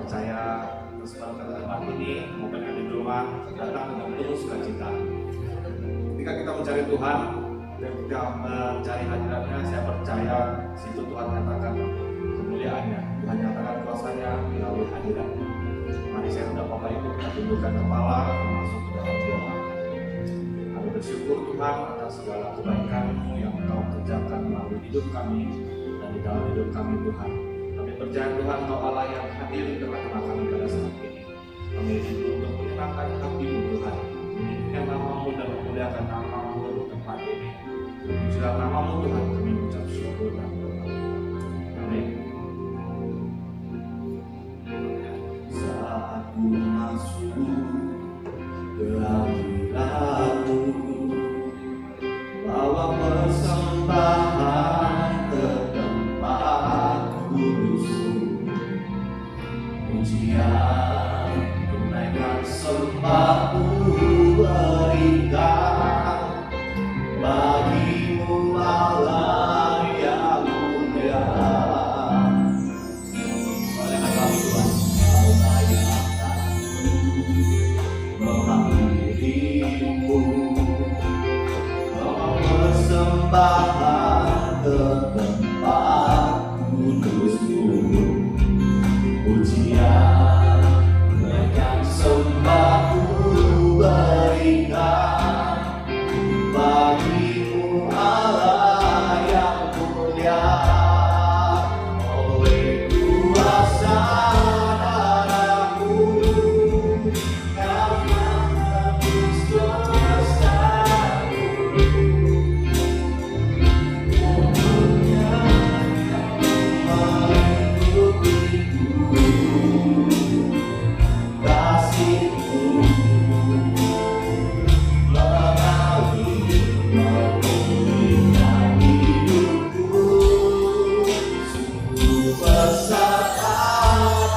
percaya kesempatan tempat ini maupun yang di rumah datang dengan penuh sukacita. Ketika kita mencari Tuhan dan kita mencari hadiratnya, saya percaya situ Tuhan nyatakan kemuliaannya, Tuhan nyatakan kuasanya melalui hadiratnya. Mari saya undang Bapak Ibu kita tundukkan kepala masuk ke dalam doa. Kami bersyukur Tuhan atas segala kebaikan-Mu yang Engkau kerjakan melalui hidup kami dan di dalam hidup kami Tuhan. Kami percaya Tuhan Engkau Allah yang hadir di tengah-tengah kami pada saat ini. Kami rindu untuk menyenangkan hati-Mu Tuhan, meninggikan nama-Mu dan memuliakan nama-Mu di tempat ini. Pujilah nama-Mu Tuhan, kami mengucap syukur dan berdoa. Amin. Saat ku masuk ke hadirat-Mu, bawa persembahan ke tempat kudus-Mu, pujian tunaikan sembah ku berikan bagi-Mu Allah yang mulia. Oleh kami Tuhan, Kau layak menghadiri-Mu, bawa persembahan ke tempat kudus-Mu, pujian tunaikan sembah ku berikan bagi-Mu Allah yang mulia. Oleh kuasa darah-Mu, Kau telah menebus dosa-Ku. Umurnya mengikutiku, kasih-Mu memulihkan hidupku. Sungguh besar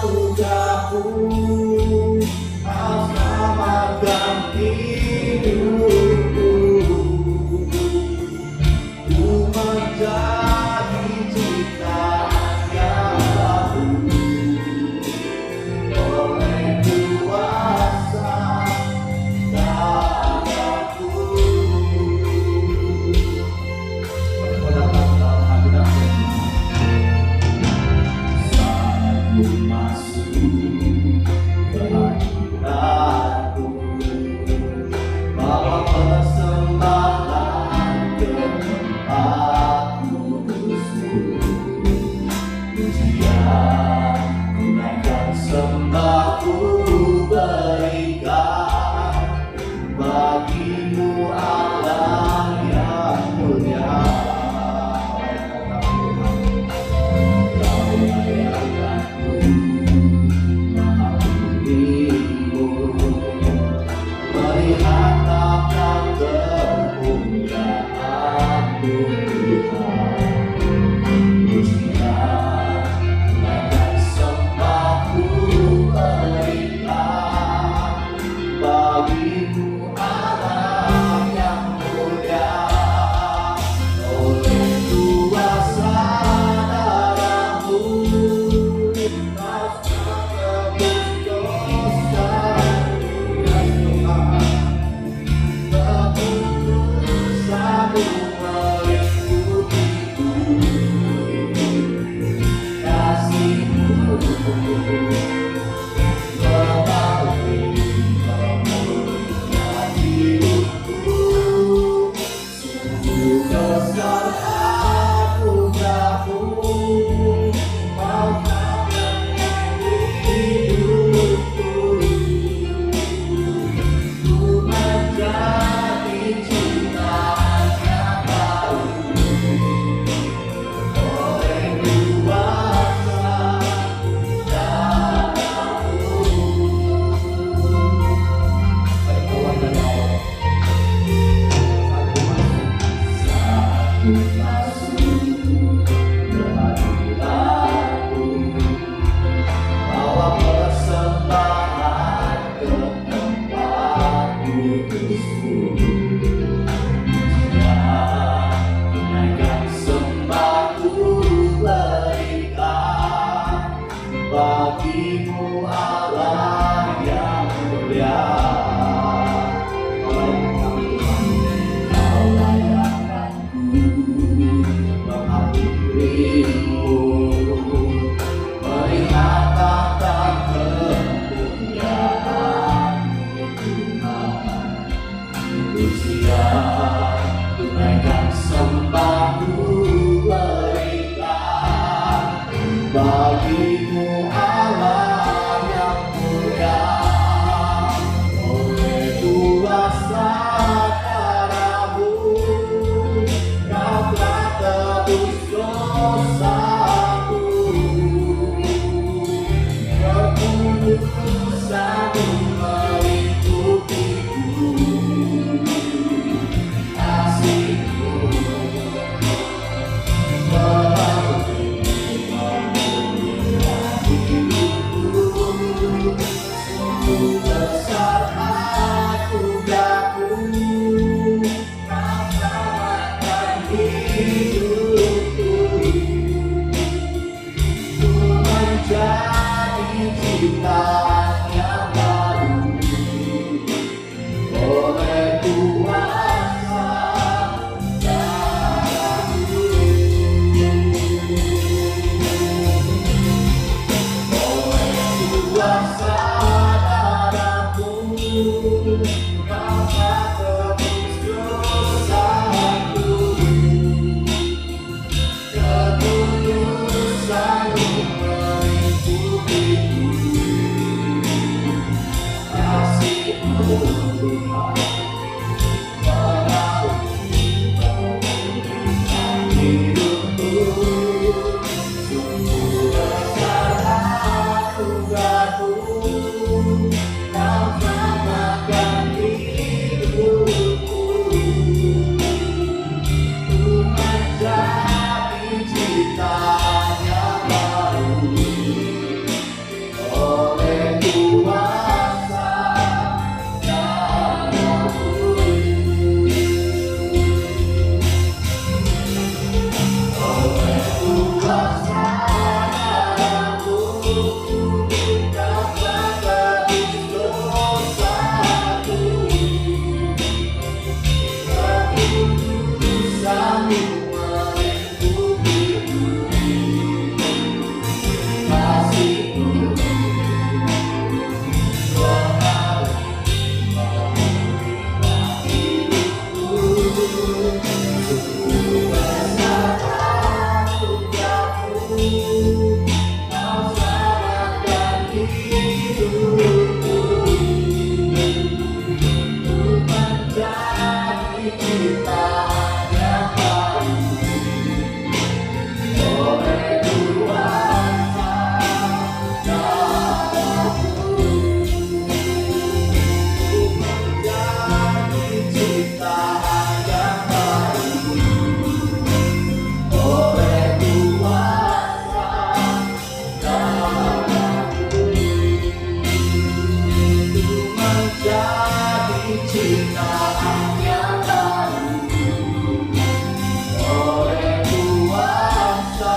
anugerah-Mu, Kau selamatkan hidupku. Ku menjadi ciptaan yang baru oleh kuasa darah-Ku. Saat ku masuk ke hadirat-Mu, bawa persembahan ke tempat kudus-Mu, pujian tunaikan sembah ku berikan bagi-Mu Allah yang mulia. Kau layak menghadiri-Mu, melihat akan kemuliaan-Mu Tuhan. Pujian tunaikan sembah ku berikan bagi-Mu Allah yang mulia. Oleh kuasa darah-Mu, Kau telah menebus dosa-Ku. Keputusan-Mu mengikutiku, kasih-Mu memulihkan hidupku. Sungguh besar anugerah-Mu, Kau selamatkan hidupku. Ku menjadi ciptaan yang baru oleh kuasa darah-Mu. bagimu Allah yang mulia, oleh kuasa darah-Mu Kau telah tebus dosaku, kekudusan-Mu mengikutiku, kasih-Mu besar anugerah-Mu, Kau selamatkan hidupku. Ku menjadi ciptaan yang baru oleh kuasa darah-Mu. Oleh kuasa Kau telah tebus dosaku, kekudusan-Mu mengikutiku, kasih-Mu Tuhan memulihkan hidupku. Sungguh besar anugerah-Mu, Kau selamatkan hidupku. Ku menjadi ciptaan yang baru oleh kuasa darah-Mu. Oleh kuasa darah-Mu, Kau telah tebus dosaku, kekudusan-Mu mengikutiku, kasih-Mu memulihkan hidupku. Sungguh besar anugerah-Mu, Kau selamatkan hidupku. Ku menjadi ciptaan yang baru oleh kuasa darah-Mu. Ku menjadi ciptaan yang baru oleh kuasa darah-Mu. Ku menjadi ciptaan yang baru oleh kuasa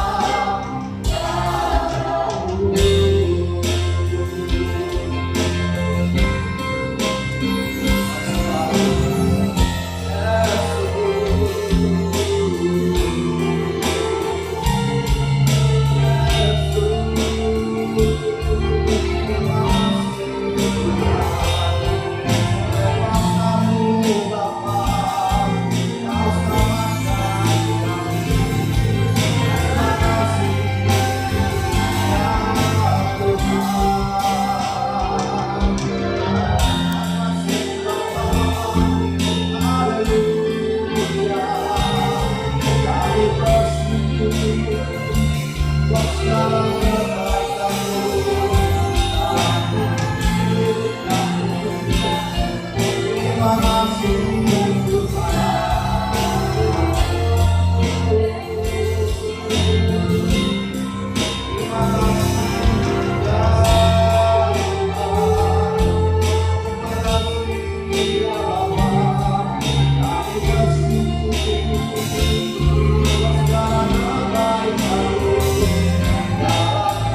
darah-Mu.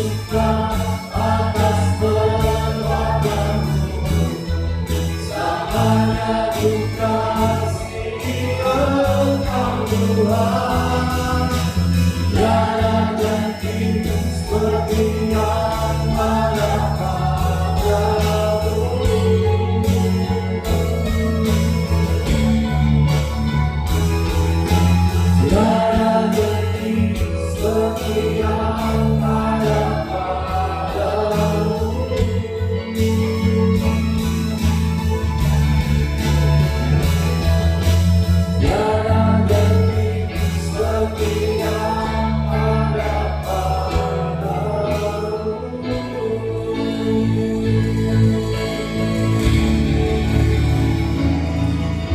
duka atas perbuatanmu, samanya duka kasih Engkau Tuhan. Tiada ganti seperti yang ada padamu. Tiada ganti seperti yang ada padamu. Tiada ganti seperti yang ada padamu.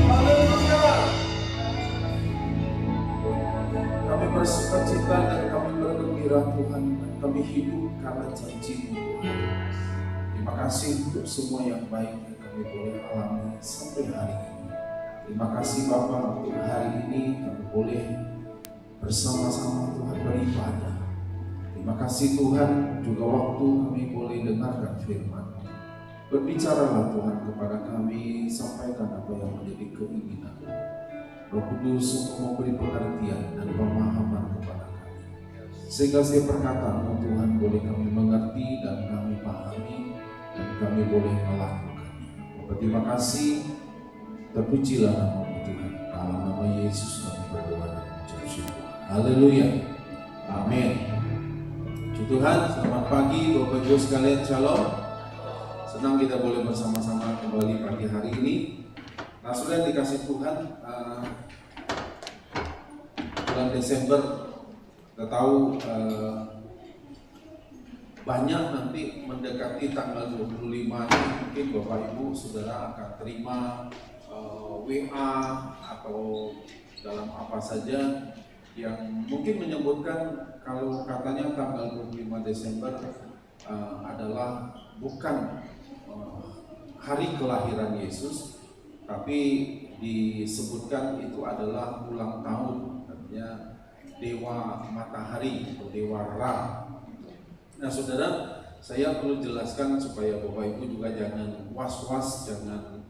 Haleluya. Kami bersukacita dan kami bergembira Tuhan, dan kami hidup karena janji-Mu. Terima kasih untuk semua yang baik yang kami boleh alami sampai hari ini. Terima kasih Bapa untuk hari ini kami boleh bersama-sama Tuhan beribadah. Terima kasih Tuhan juga waktu kami boleh dengarkan firman. Berbicaralah Tuhan kepada kami, sampaikan apa yang menjadi keinginan. Roh Kudus untuk memberi pengertian dan pemahaman kepada kami, sehingga setiap perkataan Tuhan boleh kami mengerti dan kami pahami dan kami boleh melakukannya. Terima kasih, terpujilah nama Tuhan. Dalam nama Yesus kami berdoa dan mengucap syukur. Haleluya. Amin. Puji Tuhan, selamat pagi Bapak Ibu sekalian, shalom. Senang kita boleh bersama-sama kembali pagi hari ini. Nah, sudah dikasih Tuhan, bulan Desember kita tahu banyak nanti mendekati tanggal 25 ini, mungkin Bapak Ibu Saudara akan terima WA atau dalam apa saja yang mungkin menyebutkan kalau katanya tanggal 25 Desember adalah bukan hari kelahiran Yesus, tapi disebutkan itu adalah ulang tahun, artinya dewa matahari atau dewa Ra. Nah saudara, saya perlu jelaskan supaya Bapak Ibu juga jangan was-was, jangan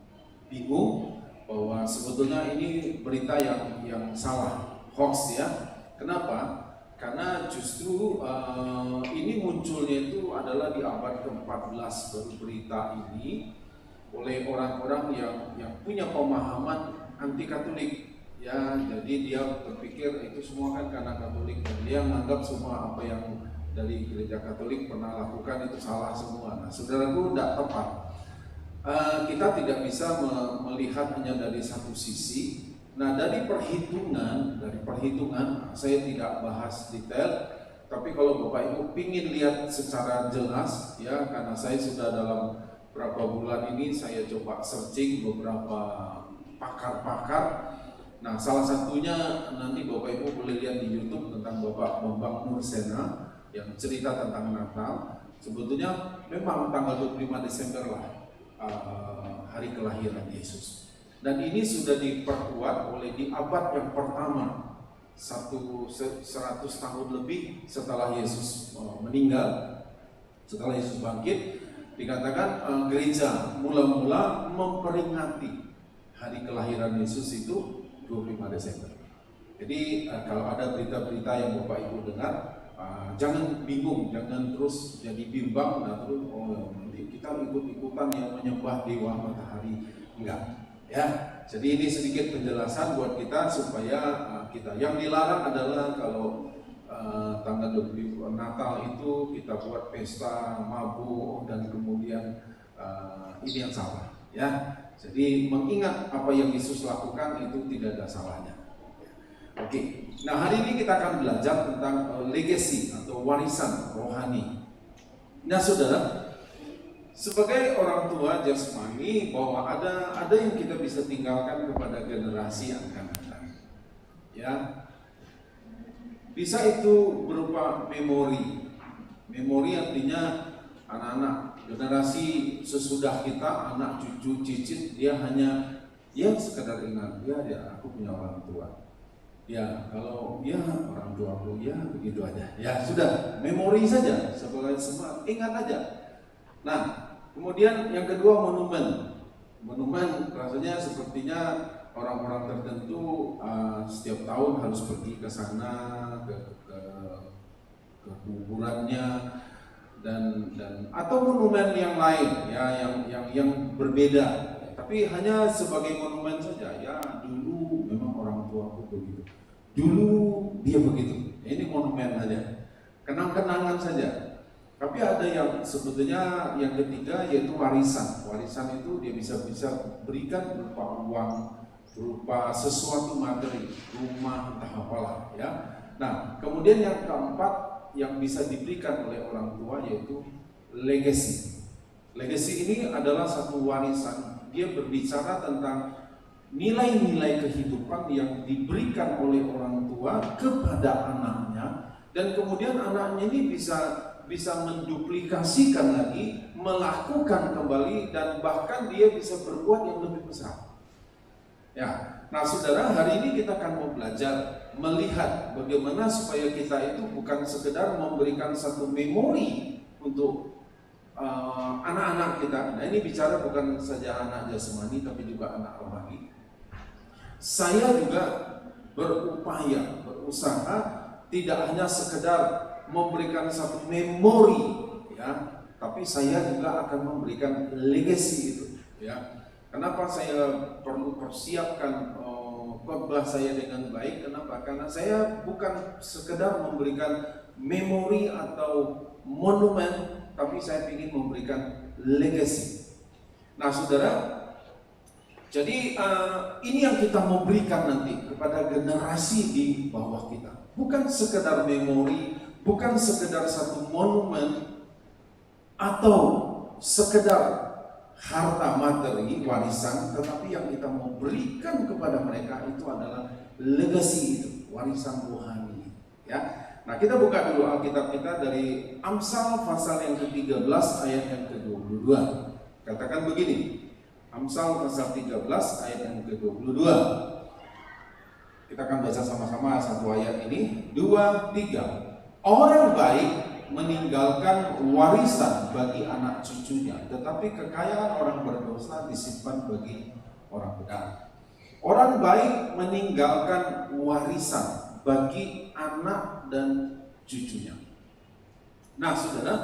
bingung bahwa sebetulnya ini berita yang salah, hoax ya. Kenapa? Karena justru ini munculnya itu adalah di abad ke-14 baru berita ini oleh orang-orang yang punya pemahaman anti Katolik ya. Jadi dia berpikir itu semua kan karena Katolik, dan dia menganggap semua apa yang dari gereja Katolik pernah lakukan itu salah semua. Nah saudaraku, tidak tepat. Kita tidak bisa melihat hanya dari satu sisi. Nah dari perhitungan saya tidak bahas detail, tapi kalau Bapak Ibu ingin lihat secara jelas ya, karena saya sudah dalam beberapa bulan ini saya coba searching beberapa pakar-pakar. Nah salah satunya nanti Bapak Ibu boleh lihat di YouTube tentang Bapak Bambang Nursena yang cerita tentang Natal. Sebetulnya memang tanggal 25 Desember lah hari kelahiran Yesus. Dan ini sudah diperkuat oleh di abad yang pertama, 100 tahun lebih setelah Yesus meninggal, setelah Yesus bangkit. Dikatakan gereja mula-mula memperingati hari kelahiran Yesus itu 25 Desember. Jadi kalau ada berita-berita yang Bapak Ibu dengar, jangan bingung, jangan terus jadi bimbang, nah terus nanti kita ikut-ikutan yang menyembah dewa matahari, enggak. Ya, jadi ini sedikit penjelasan buat kita supaya kita, yang dilarang adalah kalau tanggal 25 Natal itu kita buat pesta mabuk dan kemudian ini yang salah ya. Jadi mengingat apa yang Yesus lakukan itu tidak ada salahnya. Oke. Nah, hari ini kita akan belajar tentang legacy atau warisan rohani. Nah, saudara, sebagai orang tua jasmani, bahwa ada yang kita bisa tinggalkan kepada generasi yang akan datang. Ya. Bisa itu berupa memori. Memori artinya anak-anak generasi sesudah kita, anak cucu cicit, dia hanya sekedar ingat, ya aku punya orang tua. Ya, kalau ya orang tuaku ya begitu aja. Ya sudah, memori saja, sebagai semua ingat aja. Nah, kemudian yang kedua monumen. Monumen rasanya sepertinya orang-orang tertentu setiap tahun harus pergi ke sana, ke kuburannya dan atau monumen yang lain ya yang berbeda. Tapi hanya sebagai monumen saja. Ya dulu memang orang tuaku begitu. Dulu dia begitu. Ini monumen saja. Kenang-kenangan saja. Tapi ada yang sebetulnya yang ketiga yaitu warisan. Warisan itu dia bisa berikan berupa uang, berupa sesuatu materi, rumah entah apalah ya. Nah, kemudian yang keempat yang bisa diberikan oleh orang tua yaitu legacy. Legacy ini adalah satu warisan. Dia berbicara tentang nilai-nilai kehidupan yang diberikan oleh orang tua kepada anaknya, dan kemudian anaknya ini bisa menduplikasikan lagi, melakukan kembali, dan bahkan dia bisa berbuat yang lebih besar. Ya, nah saudara, hari ini kita akan mau belajar melihat bagaimana supaya kita itu bukan sekedar memberikan satu memori untuk anak-anak kita. Nah ini bicara bukan saja anak jasmani tapi juga anak rohani. Saya juga berupaya, berusaha tidak hanya sekedar memberikan satu memori ya, tapi saya juga akan memberikan legacy itu ya. Kenapa saya perlu persiapkan khotbah saya dengan baik? Kenapa? Karena saya bukan sekedar memberikan memori atau monumen, tapi saya ingin memberikan legacy. Nah saudara, jadi ini yang kita mau berikan nanti kepada generasi di bawah kita. Bukan sekedar memori, bukan sekedar satu monumen atau sekedar harta materi warisan, tetapi yang kita mau berikan kepada mereka itu adalah legacy itu, warisan rohani ya. Nah kita buka dulu Alkitab kita dari Amsal pasal yang ke-13 ayat yang ke-22. Katakan begini, Amsal pasal 13 ayat yang ke-22. Kita akan baca sama-sama satu ayat ini, 2, 3. Orang baik meninggalkan warisan bagi anak cucunya, tetapi kekayaan orang berdosa disimpan bagi orang benar. Orang baik meninggalkan warisan bagi anak dan cucunya. Nah saudara,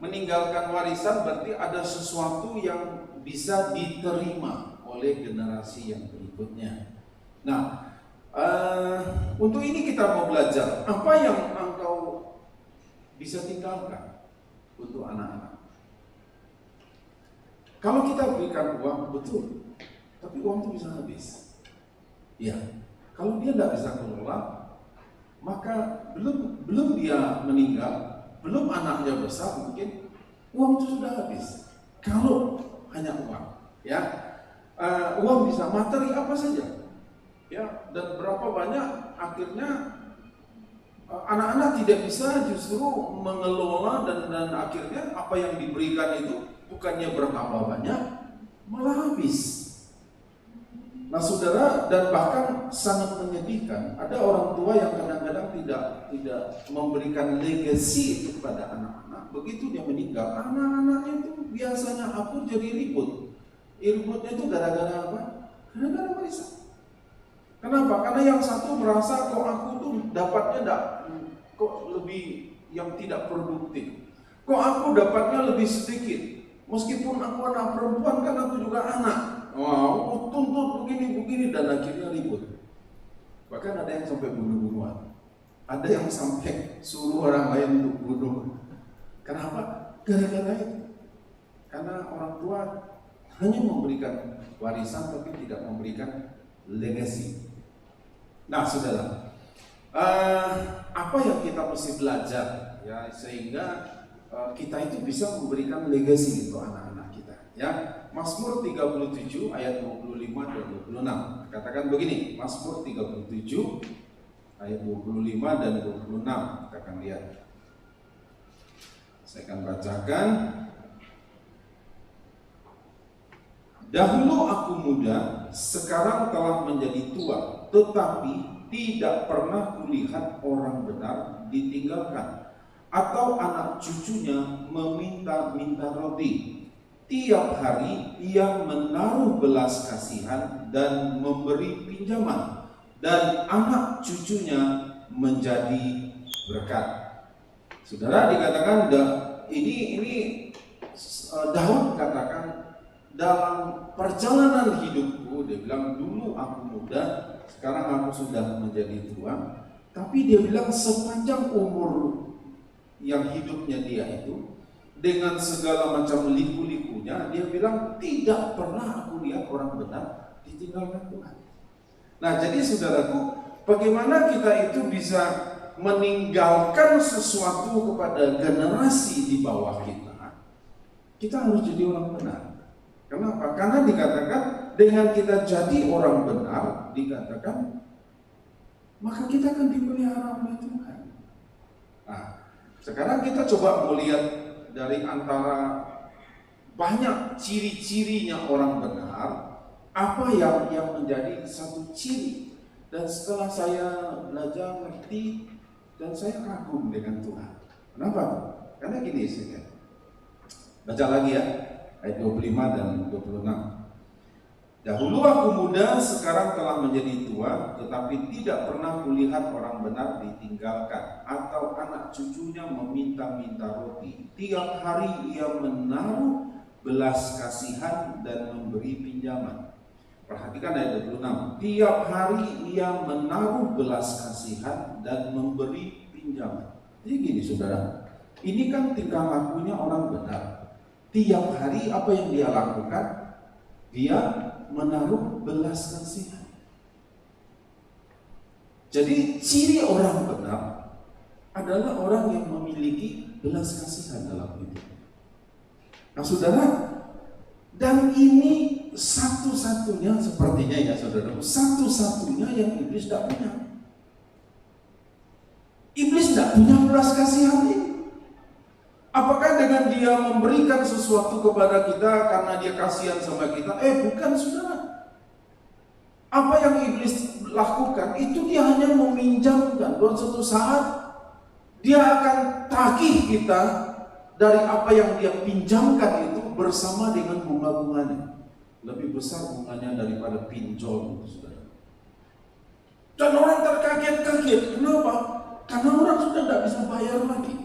meninggalkan warisan berarti ada sesuatu yang bisa diterima oleh generasi yang berikutnya. Nah, untuk ini kita mau belajar apa yang engkau bisa tinggalkan untuk anak-anak. Kalau kita berikan uang, betul, tapi uang itu bisa habis. Ya, kalau dia tidak bisa kelola, maka belum dia meninggal, belum anaknya besar, mungkin uang itu sudah habis. Kalau hanya uang, ya, uang bisa materi apa saja, ya, dan berapa banyak akhirnya anak-anak tidak bisa justru mengelola dan akhirnya apa yang diberikan itu bukannya bertambah banyak, malah habis. Nah saudara, dan bahkan sangat menyedihkan, ada orang tua yang kadang-kadang tidak memberikan legacy itu kepada anak-anak. Begitu dia meninggal, anak-anaknya itu biasanya aku jadi ribut. Ributnya itu gara-gara apa? Gara-gara warisan. Kenapa? Karena yang satu merasa kok aku tuh dapatnya kok lebih yang tidak produktif. Kok aku dapatnya lebih sedikit. Meskipun aku anak perempuan kan aku juga anak. Wow, tuntut begini dan akhirnya ribut. Bahkan ada yang sampai bunuh-bunuhan. Ada yang sampai suruh orang lain untuk bunuh. Kenapa? Gara-gara itu. Karena orang tua hanya memberikan warisan tapi tidak memberikan legacy. Nah, saudara, apa yang kita mesti belajar ya sehingga kita itu bisa memberikan legacy untuk anak-anak kita ya. Mazmur 37 ayat 25 dan 26. Katakan begini, Mazmur 37 ayat 25 dan 26. Kita akan lihat. Saya akan bacakan. Dahulu aku muda, sekarang telah menjadi tua, tetapi tidak pernah kulihat orang benar ditinggalkan, atau anak cucunya meminta-minta roti. Tiap hari ia menaruh belas kasihan dan memberi pinjaman, dan anak cucunya menjadi berkat. Saudara, dikatakan ini Daud katakan dalam perjalanan hidupku, dia bilang dulu aku muda, sekarang aku sudah menjadi tua. Tapi dia bilang sepanjang umur yang hidupnya dia itu, dengan segala macam liku-likunya, dia bilang tidak pernah aku lihat orang benar ditinggalkan Tuhan. Nah, jadi saudaraku, bagaimana kita itu bisa meninggalkan sesuatu kepada generasi di bawah kita? Kita harus jadi orang benar. Kenapa? Karena dikatakan dengan kita jadi orang benar, dikatakan maka kita akan dipelihara oleh Tuhan. Nah, sekarang kita coba melihat dari antara banyak ciri-cirinya orang benar, apa yang menjadi satu ciri. Dan setelah saya belajar ngerti, dan saya kagum dengan Tuhan. Kenapa? Karena gini saja. Baca lagi ya, ayat 25 dan 26. Dahulu aku muda, sekarang telah menjadi tua, tetapi tidak pernah kulihat orang benar ditinggalkan, atau anak cucunya meminta-minta roti. Tiap hari ia menaruh belas kasihan dan memberi pinjaman. Perhatikan ayat 26. Tiap hari ia menaruh belas kasihan dan memberi pinjaman. Jadi gini saudara, ini kan tingkah lakunya orang benar. Tiap hari apa yang dia lakukan? Dia menaruh belas kasihan. Jadi ciri orang benar adalah orang yang memiliki belas kasihan dalam hidup. Nah saudara, dan ini satu-satunya sepertinya ya saudara, satu-satunya yang iblis tidak punya. Iblis tidak punya belas kasihan ini. Apakah dengan dia memberikan sesuatu kepada kita karena dia kasihan sama kita? Bukan saudara. Apa yang iblis lakukan itu dia hanya meminjamkan. Dan suatu saat dia akan tagih kita dari apa yang dia pinjamkan itu bersama dengan bunga-bunganya. Lebih besar bunganya daripada pinjol itu saudara. Dan orang terkaget-kaget. Kenapa? Karena orang sudah tidak bisa bayar lagi.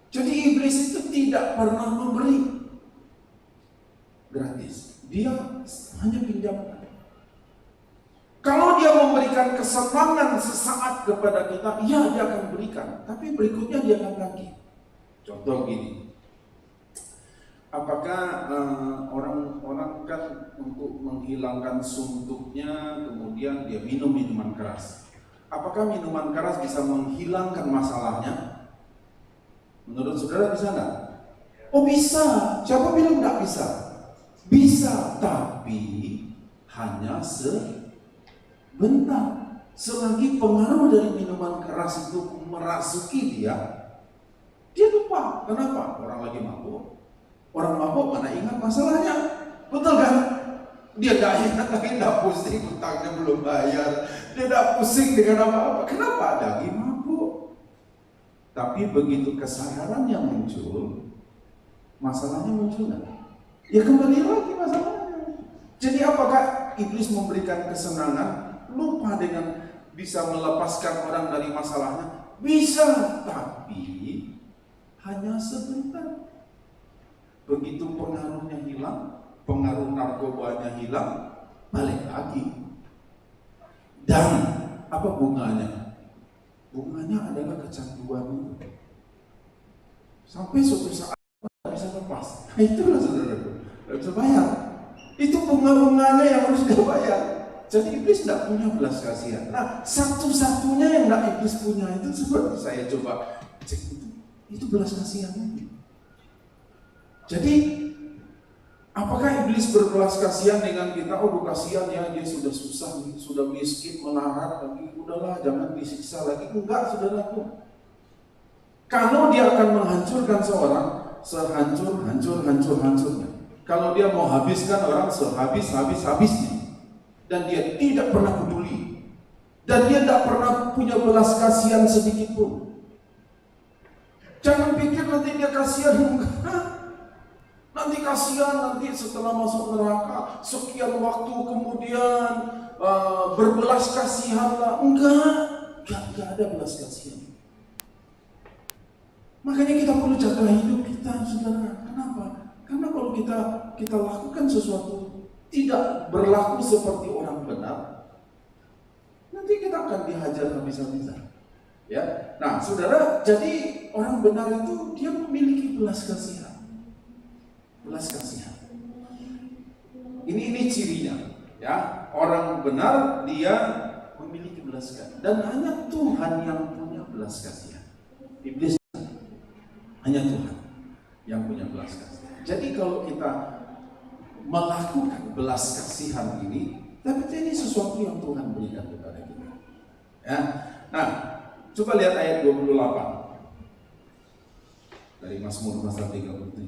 Jadi iblis itu tidak pernah memberi gratis. Dia hanya pinjamkan. Kalau dia memberikan kesenangan sesaat kepada kita, ya dia akan berikan. Tapi berikutnya dia akan tagih. Contoh gini. Apakah orang kan untuk menghilangkan suntuknya, kemudian dia minum minuman keras. Apakah minuman keras bisa menghilangkan masalahnya? Menurut saudara bisa nggak? Oh bisa. Siapa bilang nggak bisa? Bisa, tapi hanya sebentar. Selagi pengaruh dari minuman keras itu merasuki dia lupa. Kenapa? Orang lagi mabuk. Orang mabuk mana ingat masalahnya? Betul kan? Dia nggak ingat lagi, nggak pusing, utangnya belum bayar. Dia nggak pusing dengan apa-apa. Kenapa? Lagi mabuk. Tapi begitu kesadarannya muncul, masalahnya muncul nggak? Ya kembali lagi masalahnya. Jadi apakah iblis memberikan kesenangan, lupa dengan bisa melepaskan orang dari masalahnya? Bisa, tapi hanya sebentar. Begitu pengaruhnya hilang, pengaruh narkobanya hilang, balik lagi. Dan apa bunganya? Bunganya adalah kecanduan itu. Sampai suatu saat tidak bisa lepas. Nah, itulah saudaraku, tidak bisa bayar. Itu bunga-bunganya yang harus dia bayar. Jadi iblis tidak punya belas kasihan. Nah, satu-satunya yang tidak iblis punya itu seperti saya coba cek itu belas kasihan itu. Jadi apakah iblis berbelas kasihan dengan kita? Oh, kasihan ya, dia sudah susah, sudah miskin, melarat lagi, udahlah jangan disiksa lagi. Enggak, saudaraku. Kalau dia akan menghancurkan seorang, sehancur-hancurnya. Kalau dia mau habiskan orang, sehabis-habisnya. dan dia tidak pernah peduli, dan dia tidak pernah punya belas kasihan sedikit pun. Jangan pikir nanti dia kasihan, enggak. Nanti kasihan, nanti setelah masuk neraka sekian waktu kemudian berbelas kasihanlah. Enggak ada belas kasihan. Makanya kita perlu jaga hidup kita, saudara. Kenapa? Karena kalau kita lakukan sesuatu tidak berlaku seperti orang benar, nanti kita akan dihajar habis-habisan. Ya, nah saudara, jadi orang benar itu dia memiliki belas kasihan. Belas kasihan. Ini cirinya, ya. Orang benar dia memiliki belas kasihan, dan hanya Tuhan yang punya belas kasihan. Iblis hanya Tuhan yang punya belas kasihan. Jadi kalau kita melakukan belas kasihan ini, tapi ini sesuatu yang Tuhan berikan kepada kita. Ya. Nah, coba lihat ayat 28 dari Mazmur pasal 37.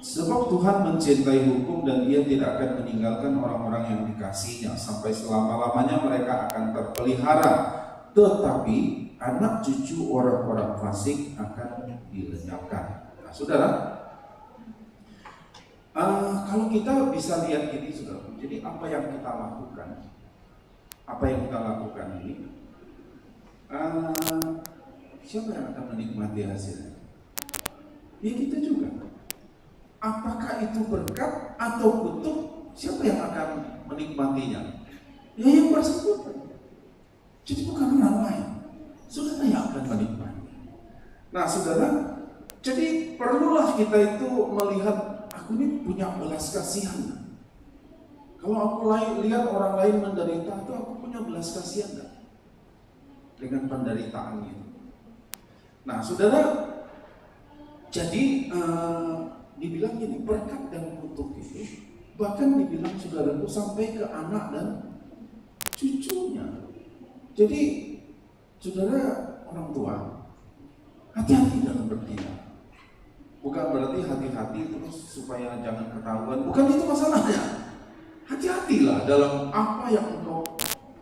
Sebab Tuhan mencintai hukum dan Ia tidak akan meninggalkan orang-orang yang dikasihinya sampai selama-lamanya mereka akan terpelihara. Tetapi anak cucu orang-orang fasik akan dilenyapkan. Nah, saudara, kalau kita bisa lihat ini, saudara, jadi apa yang kita lakukan ini, siapa yang akan menikmati hasilnya? Ya kita juga. Apakah itu berkat atau kutuk? Siapa yang akan menikmatinya? Ya yang bersangkutan. Jadi bukan orang lain, saudara yang akan menikmati. Nah saudara, jadi perlulah kita itu melihat, aku ini punya belas kasihan. Kalau aku lihat orang lain menderita, itu aku punya belas kasihan gak? Dengan penderitaan itu. Nah saudara, jadi dibilang gini, berkat dan kutuk itu bahkan dibilang saudaraku sampai ke anak dan cucunya. Jadi saudara orang tua, hati-hati dalam bertindak. Bukan berarti hati-hati terus supaya jangan ketahuan, bukan itu masalahnya. Hati-hatilah dalam apa yang engkau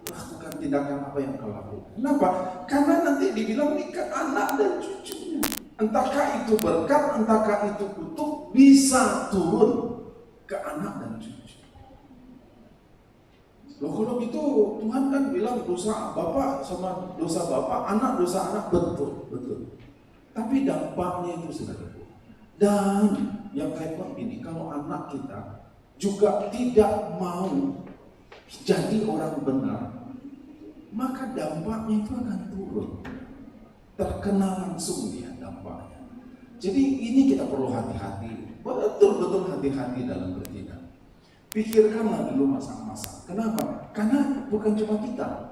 lakukan, tindakan apa yang engkau lakukan. Kenapa? Karena nanti dibilang ini ke anak dan cucunya. Entahkah itu berkat, entahkah itu kutuk, bisa turun ke anak dan cucu. Loh kalau gitu Tuhan kan bilang dosa bapak sama dosa bapak, anak dosa anak, betul. Tapi dampaknya itu saudaraku. Dan yang kayak begini, kalau anak kita juga tidak mau jadi orang benar, maka dampaknya itu akan turun. Terkena langsung dia dampaknya. Jadi ini kita perlu hati-hati, betul-betul hati-hati dalam bertindak. Pikirkanlah dulu masa-masa. Kenapa? Karena bukan cuma kita,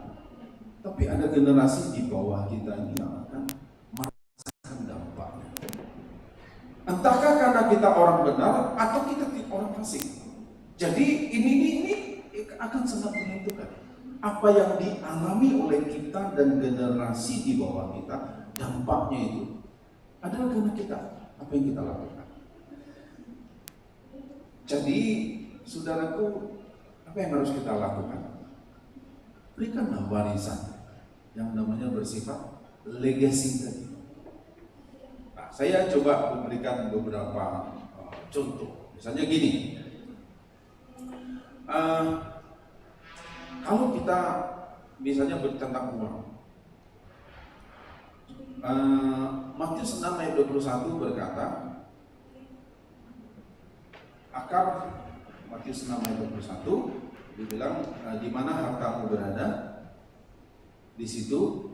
tapi ada generasi di bawah kita ini yang akan merasakan dampaknya. Entahkah karena kita orang benar atau kita orang fasik. Jadi ini akan sangat menentukan apa yang dialami oleh kita dan generasi di bawah kita. Dampaknya itu adalah karena kita, apa yang kita lakukan. Jadi saudaraku, apa yang harus kita lakukan? Berikanlah warisan yang namanya bersifat legacy tadi. Nah, saya coba memberikan beberapa contoh. Misalnya gini, kalau kita misalnya tentang uang, Matius 6 ayat 21 berkata, akar Matius 6 ayat 21 dibilang, di mana hartamu berada, di situ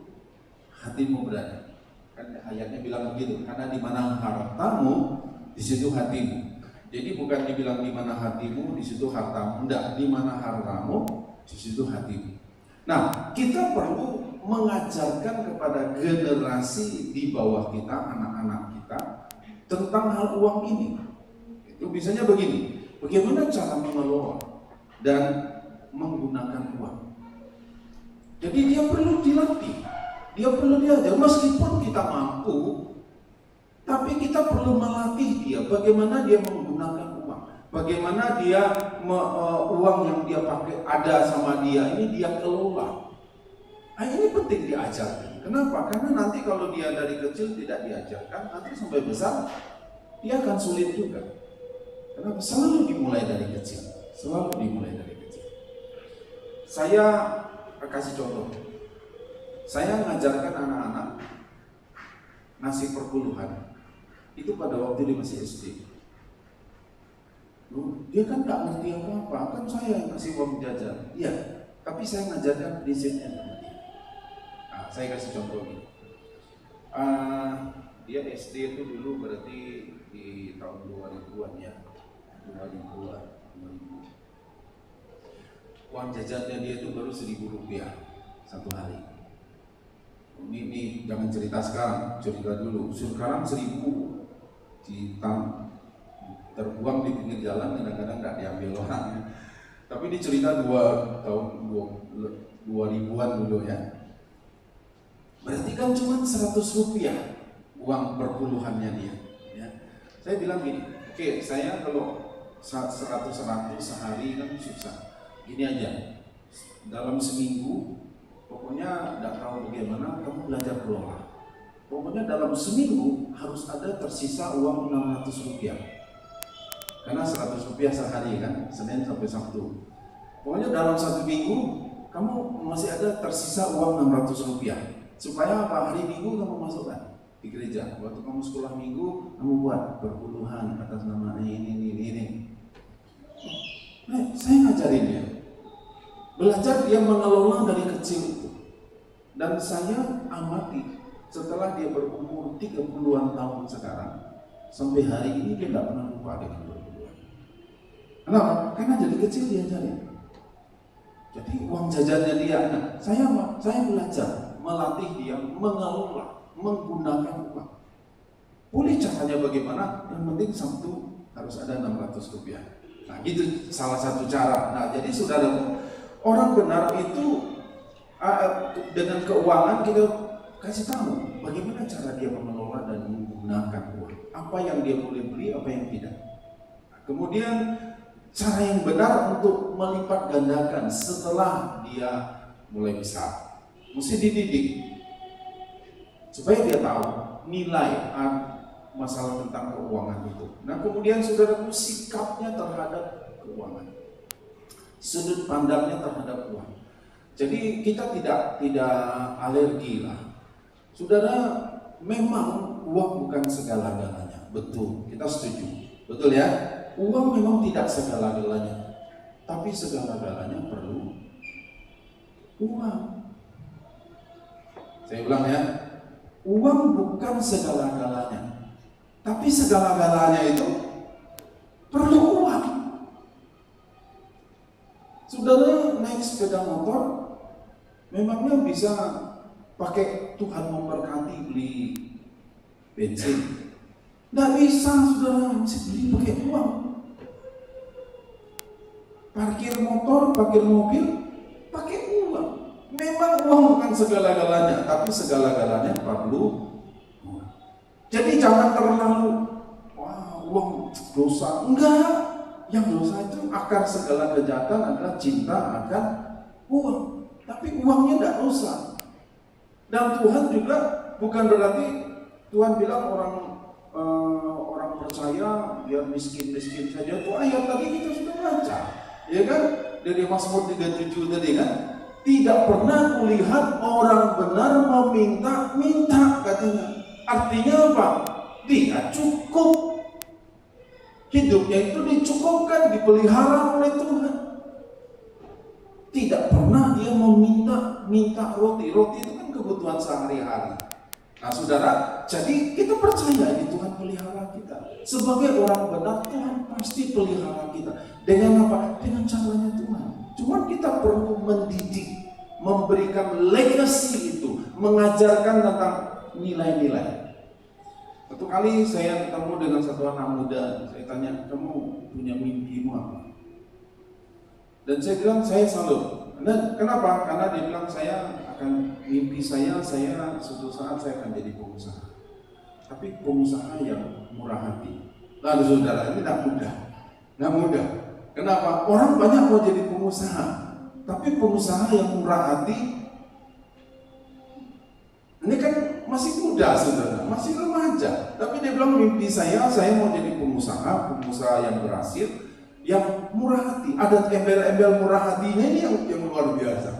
hatimu berada. Kan ayatnya bilang begitu, karena di mana hartamu, di situ hatimu. Jadi bukan dibilang di mana hatimu, di situ hartamu. Enggak, di mana hartamu, di situ hatimu. Nah, kita perlu mengajarkan kepada generasi di bawah kita, anak-anak kita, tentang hal uang ini. Itu misalnya begini, bagaimana cara mengelola dan menggunakan uang. Jadi dia perlu dilatih, dia perlu diajar. Meskipun kita mampu, tapi kita perlu melatih dia bagaimana dia menggunakan Bagaimana dia uang yang dia pakai ada sama dia ini dia kelola. Nah, ini penting diajarkan. Kenapa? Karena nanti kalau dia dari kecil tidak diajarkan, nanti sampai besar dia akan sulit juga. Kenapa? Selalu dimulai dari kecil. Selalu dimulai dari kecil. Saya kasih contoh. Saya mengajarkan anak-anak ngasih perpuluhan itu pada waktu dia masih SD. Dia kan nggak ngerti apa-apa, kan saya yang kasih uang jajan. Iya, tapi saya mengajarkan prinsipnya sama dia. Nah, saya kasih contoh ini. Dia SD itu dulu berarti di tahun 2000-an ya. 2000-an. Uang jajannya dia itu baru Rp1.000 satu hari. Ini jangan cerita sekarang, cerita dulu. Sekarang 1.000 terbuang di pinggir jalan, kadang-kadang nggak diambil orang. Tapi ini cerita tahun 2000-an dulu ya. Berarti kan cuma Rp100 uang perpuluhannya dia. Ya. Saya bilang gini, oke, saya kalau 100 sehari kan susah. Gini aja, dalam seminggu, pokoknya nggak tahu bagaimana kamu belajar kelola. Pokoknya dalam seminggu harus ada tersisa uang Rp600. Karena Rp100 sehari kan, Senin sampai Sabtu. Pokoknya dalam 1 minggu kamu masih ada tersisa uang Rp600. Supaya apa? Hari Minggu kamu masukkan di gereja. Waktu kamu sekolah Minggu, kamu buat perpuluhan atas nama ini. Saya ngajarin dia. Belajar dia mengelola dari kecil itu. Dan saya amati setelah dia berumur 30-an tahun sekarang, sampai hari ini dia tidak pernah lupa dengan perpuluhan. Kenapa? Karena dari kecil diajarin. Jadi uang jajannya dia, saya belajar melatih dia mengelola, menggunakan uang. Boleh caranya bagaimana? Yang penting Sabtu harus ada Rp600. Nah, itu salah satu cara. Nah, jadi saudara, orang benar itu dengan keuangan kita kasih tahu bagaimana cara dia mengelola dan menggunakan uang. Apa yang dia boleh beli, apa yang tidak. Nah, kemudian cara yang benar untuk melipat gandakan setelah dia mulai besar. Mesti dididik supaya dia tahu nilai masalah tentang keuangan itu. Nah, kemudian saudaraku, sikapnya terhadap keuangan, sudut pandangnya terhadap uang. Jadi kita tidak alergi lah. Saudara, memang uang bukan segala-galanya. Betul, kita setuju. Betul ya? Uang memang tidak segala-galanya. Tapi segala-galanya perlu uang. Saya ulang ya. Uang bukan segala-galanya. Tapi segala-galanya itu perlu uang. Saudara naik sepeda motor, memangnya bisa pakai Tuhan memberkati beli bensin? Nggak bisa, saudara, mesti beli pakai uang. Parkir motor, parkir mobil, pakai uang. Memang uang bukan segala-galanya, tapi segala-galanya perlu uang. Jadi jangan terlalu, wah, uang dosa. Enggak, yang dosa itu akar segala kejahatan adalah cinta akan uang. Tapi uangnya enggak dosa. Dan Tuhan juga bukan berarti Tuhan bilang orang percaya biar miskin-miskin saja. Itu ayat tadi kita sudah baca, ya kan? Dari Mazmur 37 tadi kan? Tidak pernah kulihat orang benar meminta-minta, katanya. Artinya apa? Dia cukup. Hidupnya itu dicukupkan, dipelihara oleh Tuhan. Tidak pernah dia minta roti. Roti itu kan kebutuhan sehari-hari. Nah, saudara, jadi kita percaya ini Tuhan pelihara kita. Sebagai orang benar, Tuhan pasti pelihara kita. Dengan apa? Dengan caranya Tuhan. Cuma kita perlu mendidik, memberikan legacy itu, mengajarkan tentang nilai-nilai. Satu kali saya ketemu dengan satu anak muda, saya tanya, kamu punya mimpimu apa? Dan saya bilang, saya salut. Kenapa? Karena dia bilang, mimpi saya suatu saat saya akan jadi pengusaha. Tapi pengusaha yang murah hati. Lalu saudara, ini tidak mudah. Nggak mudah. Kenapa? Orang banyak mau jadi pengusaha, tapi pengusaha yang murah hati, ini kan masih muda saudara, masih remaja. Tapi dia bilang mimpi saya mau jadi pengusaha yang berhasil, yang murah hati. Ada embel-embel murah hatinya ini yang luar biasa.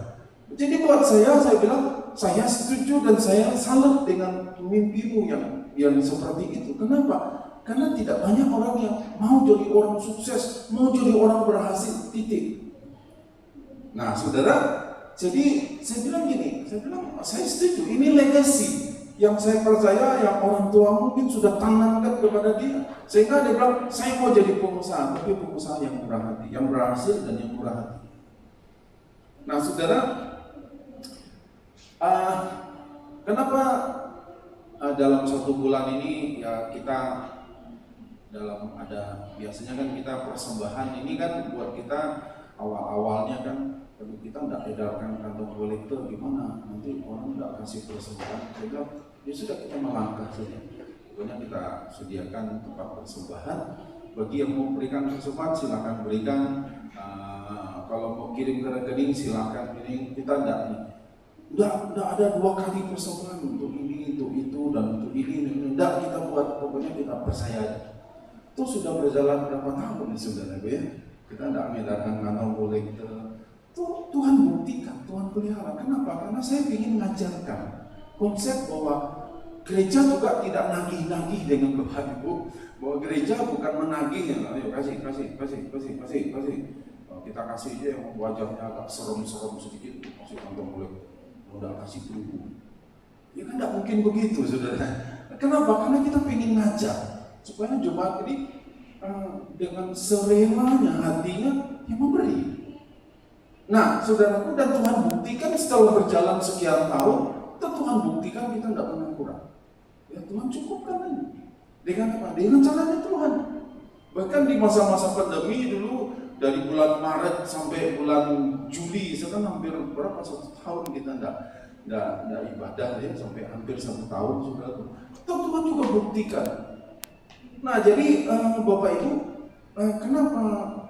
Jadi buat saya bilang, saya setuju dan saya salut dengan mimpimu yang seperti itu. Kenapa? Karena tidak banyak orang yang mau jadi orang sukses, mau jadi orang berhasil, titik. Nah saudara, jadi saya bilang gini, saya setuju, ini legacy yang saya percaya yang orang tua mungkin sudah tanamkan kepada dia. Sehingga dia bilang, saya mau jadi pengusaha, tapi pengusaha yang murah hati, yang berhasil dan yang murah hati. Nah saudara, kenapa dalam 1 bulan ini ya kita biasanya kan kita persembahan ini kan buat kita awal-awalnya kan, kalau kita tidak edarkan kantong kolektor gimana, nanti orang tidak kasih persembahan. Saya bilang, ya sudah kita melangkah saja. Pokoknya kita sediakan tempat persembahan. Bagi yang mau berikan persembahan silakan berikan. Kalau mau kirim ke rekening silakan kirim. Kita tidak ada 2 kali persembahan untuk ini, untuk itu, dan untuk ini. Tidak kita buat, pokoknya kita percaya. Itu sudah berjalan berapa tahun saudara ya? Kita tidak mengedarkan kantong kolektor. Tuhan buktikan, Tuhan pelihara. Kenapa? Karena saya ingin mengajarkan konsep bahwa gereja juga tidak nagih-nagih dengan Bapak Ibu. Bahwa gereja bukan menagih, ayo kasih. Kita kasih aja yang wajahnya agak serem-serem sedikit, kasih kantong kolektor. Udah kasih dulu. Ya kan tidak mungkin begitu saudara. Kenapa? Karena kita ingin ngajar supaya jemaat ini dengan serelanya hatinya yang memberi. Nah, saudaraku, dan Tuhan buktikan setelah berjalan sekian tahun, Tuhan buktikan kita tidak pernah kurang. Ya Tuhan cukupkan ini. Dengan apa? Dengan caranya Tuhan. Bahkan di masa-masa pandemi dulu, dari bulan Maret sampai bulan Juli, sekarang hampir berapa 1 tahun kita tidak ibadah ya, sampai hampir 1 tahun saudaraku. Tuhan juga buktikan. Nah, jadi Bapak Ibu, kenapa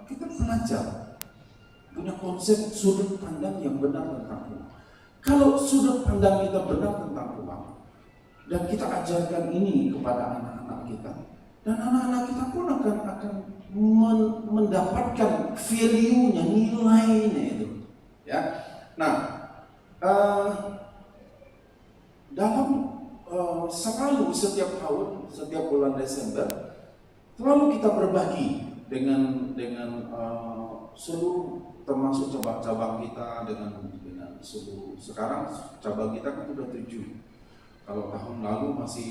kita belajar punya konsep sudut pandang yang benar tentang uang? Kalau sudut pandang kita benar tentang uang dan kita ajarkan ini kepada anak-anak kita, dan anak-anak kita pun akan mendapatkan value-nya, nilainya itu. Ya. Nah, dalam selalu setiap tahun, setiap bulan Desember, selalu kita berbagi dengan seluruh, termasuk cabang-cabang kita dengan seluruh. Sekarang cabang kita kan sudah 7. Kalau tahun lalu masih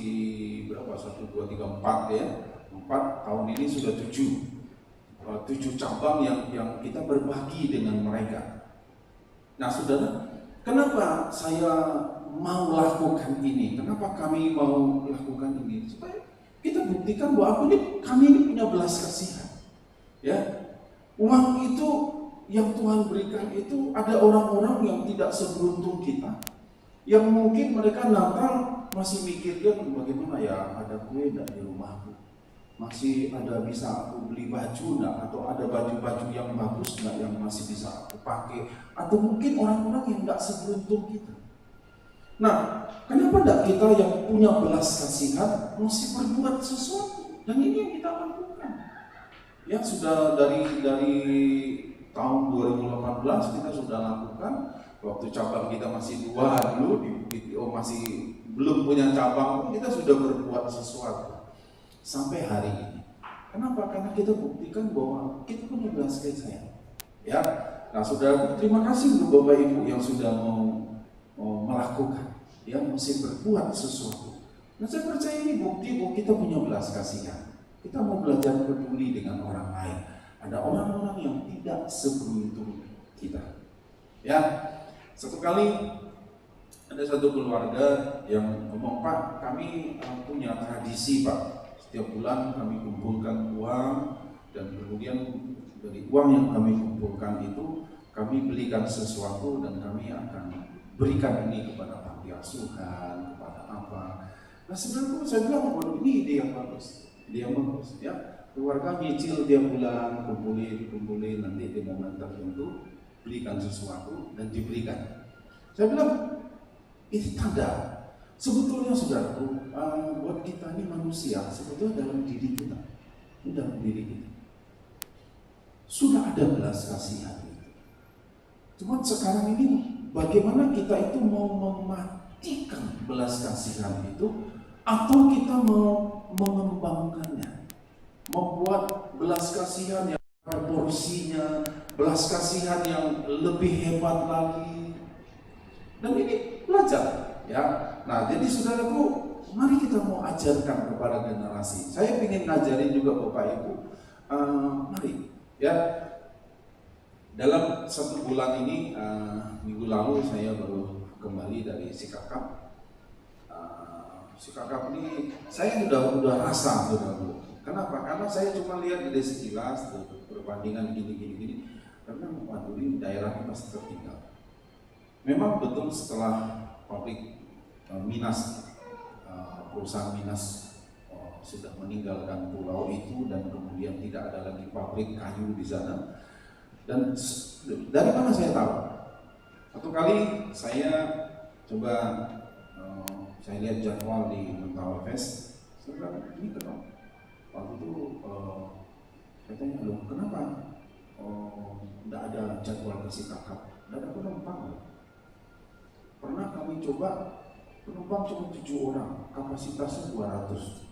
berapa? 1, 2, 3, 4 ya. 4, tahun ini sudah 7. 7 cabang yang kita berbagi dengan mereka. Nah saudara, kenapa saya mau lakukan ini? Kenapa kami mau lakukan ini? Supaya kita buktikan bahwa kami ini punya belas kasihan. Ya, uang itu yang Tuhan berikan itu, ada orang-orang yang tidak seberuntung kita, yang mungkin mereka Natal masih mikirkan bagaimana ya, ada kue enggak di rumahku, masih ada bisa aku beli baju enggak, atau ada baju-baju yang bagus enggak yang masih bisa aku pakai, atau mungkin orang-orang yang enggak seberuntung kita. Nah, kenapa enggak kita yang punya belas kasihan mesti berbuat sesuatu? Dan ini yang kita lakukan. Ya, sudah dari tahun 2018 kita sudah lakukan. Waktu cabang kita masih 2 dulu di BTO, masih belum punya cabang, kita sudah berbuat sesuatu sampai hari ini. Kenapa? Karena kita buktikan bahwa kita punya belas kasihan. Ya, nah saudara, terima kasih untuk Bapak Ibu yang sudah mau melakukan, ya, mesti berbuat sesuatu. Nah, saya percaya ini bukti bahwa kita punya belas kasihan. Kita mau belajar peduli dengan orang lain. Ada orang-orang yang tidak seberuntung kita. Ya, satu kali ada satu keluarga yang ngomong, Pak, kami punya tradisi Pak. Setiap bulan kami kumpulkan uang, dan kemudian dari uang yang kami kumpulkan itu kami belikan sesuatu dan kami akan berikan ini kepada panti asuhan, kepada apa. Nah sebenarnya saya bilang, ini ide yang bagus, ya. Keluarga nyicil tiap bulan, kumpulin, nanti di momen tertentu berikan sesuatu dan diberikan. Saya bilang ini tanda. Sebetulnya saudaraku, buat kita ini manusia, sebetulnya dalam diri kita, dalam diri kita sudah ada belas kasihan itu. Cuman sekarang ini bagaimana kita itu mau mematikan belas kasihan itu, atau kita mau mengembangkannya, membuat belas kasihan yang proporsinya, belas kasihan yang lebih hebat lagi. Dan ini belajar. Ya, nah jadi saudaraku, mari kita mau ajarkan kepada generasi. Saya ingin ngajarin juga Bapak Ibu. Mari, ya. Dalam 1 bulan ini, minggu lalu saya baru kembali dari Sikakap. Sikakap ini saya udah rasa, saudaraku. Kenapa? Karena saya cuma lihat dari sekilas perbandingan gini. Karena waduh, ini daerahnya pasti tertinggal. Memang betul setelah pabrik Minas, perusahaan Minas sudah meninggalkan pulau itu dan kemudian tidak ada lagi pabrik kayu di sana. Dan dari mana saya tahu? Satu kali saya coba saya lihat jadwal di Mentawai Fest. Saya bilang ini kenapa? Waktu itu saya tanya, loh kenapa tidak ada jadwal ke Sikakap? Tidak ada penumpang. Pernah kami coba, penumpang cuma 7 orang, kapasitasnya 200.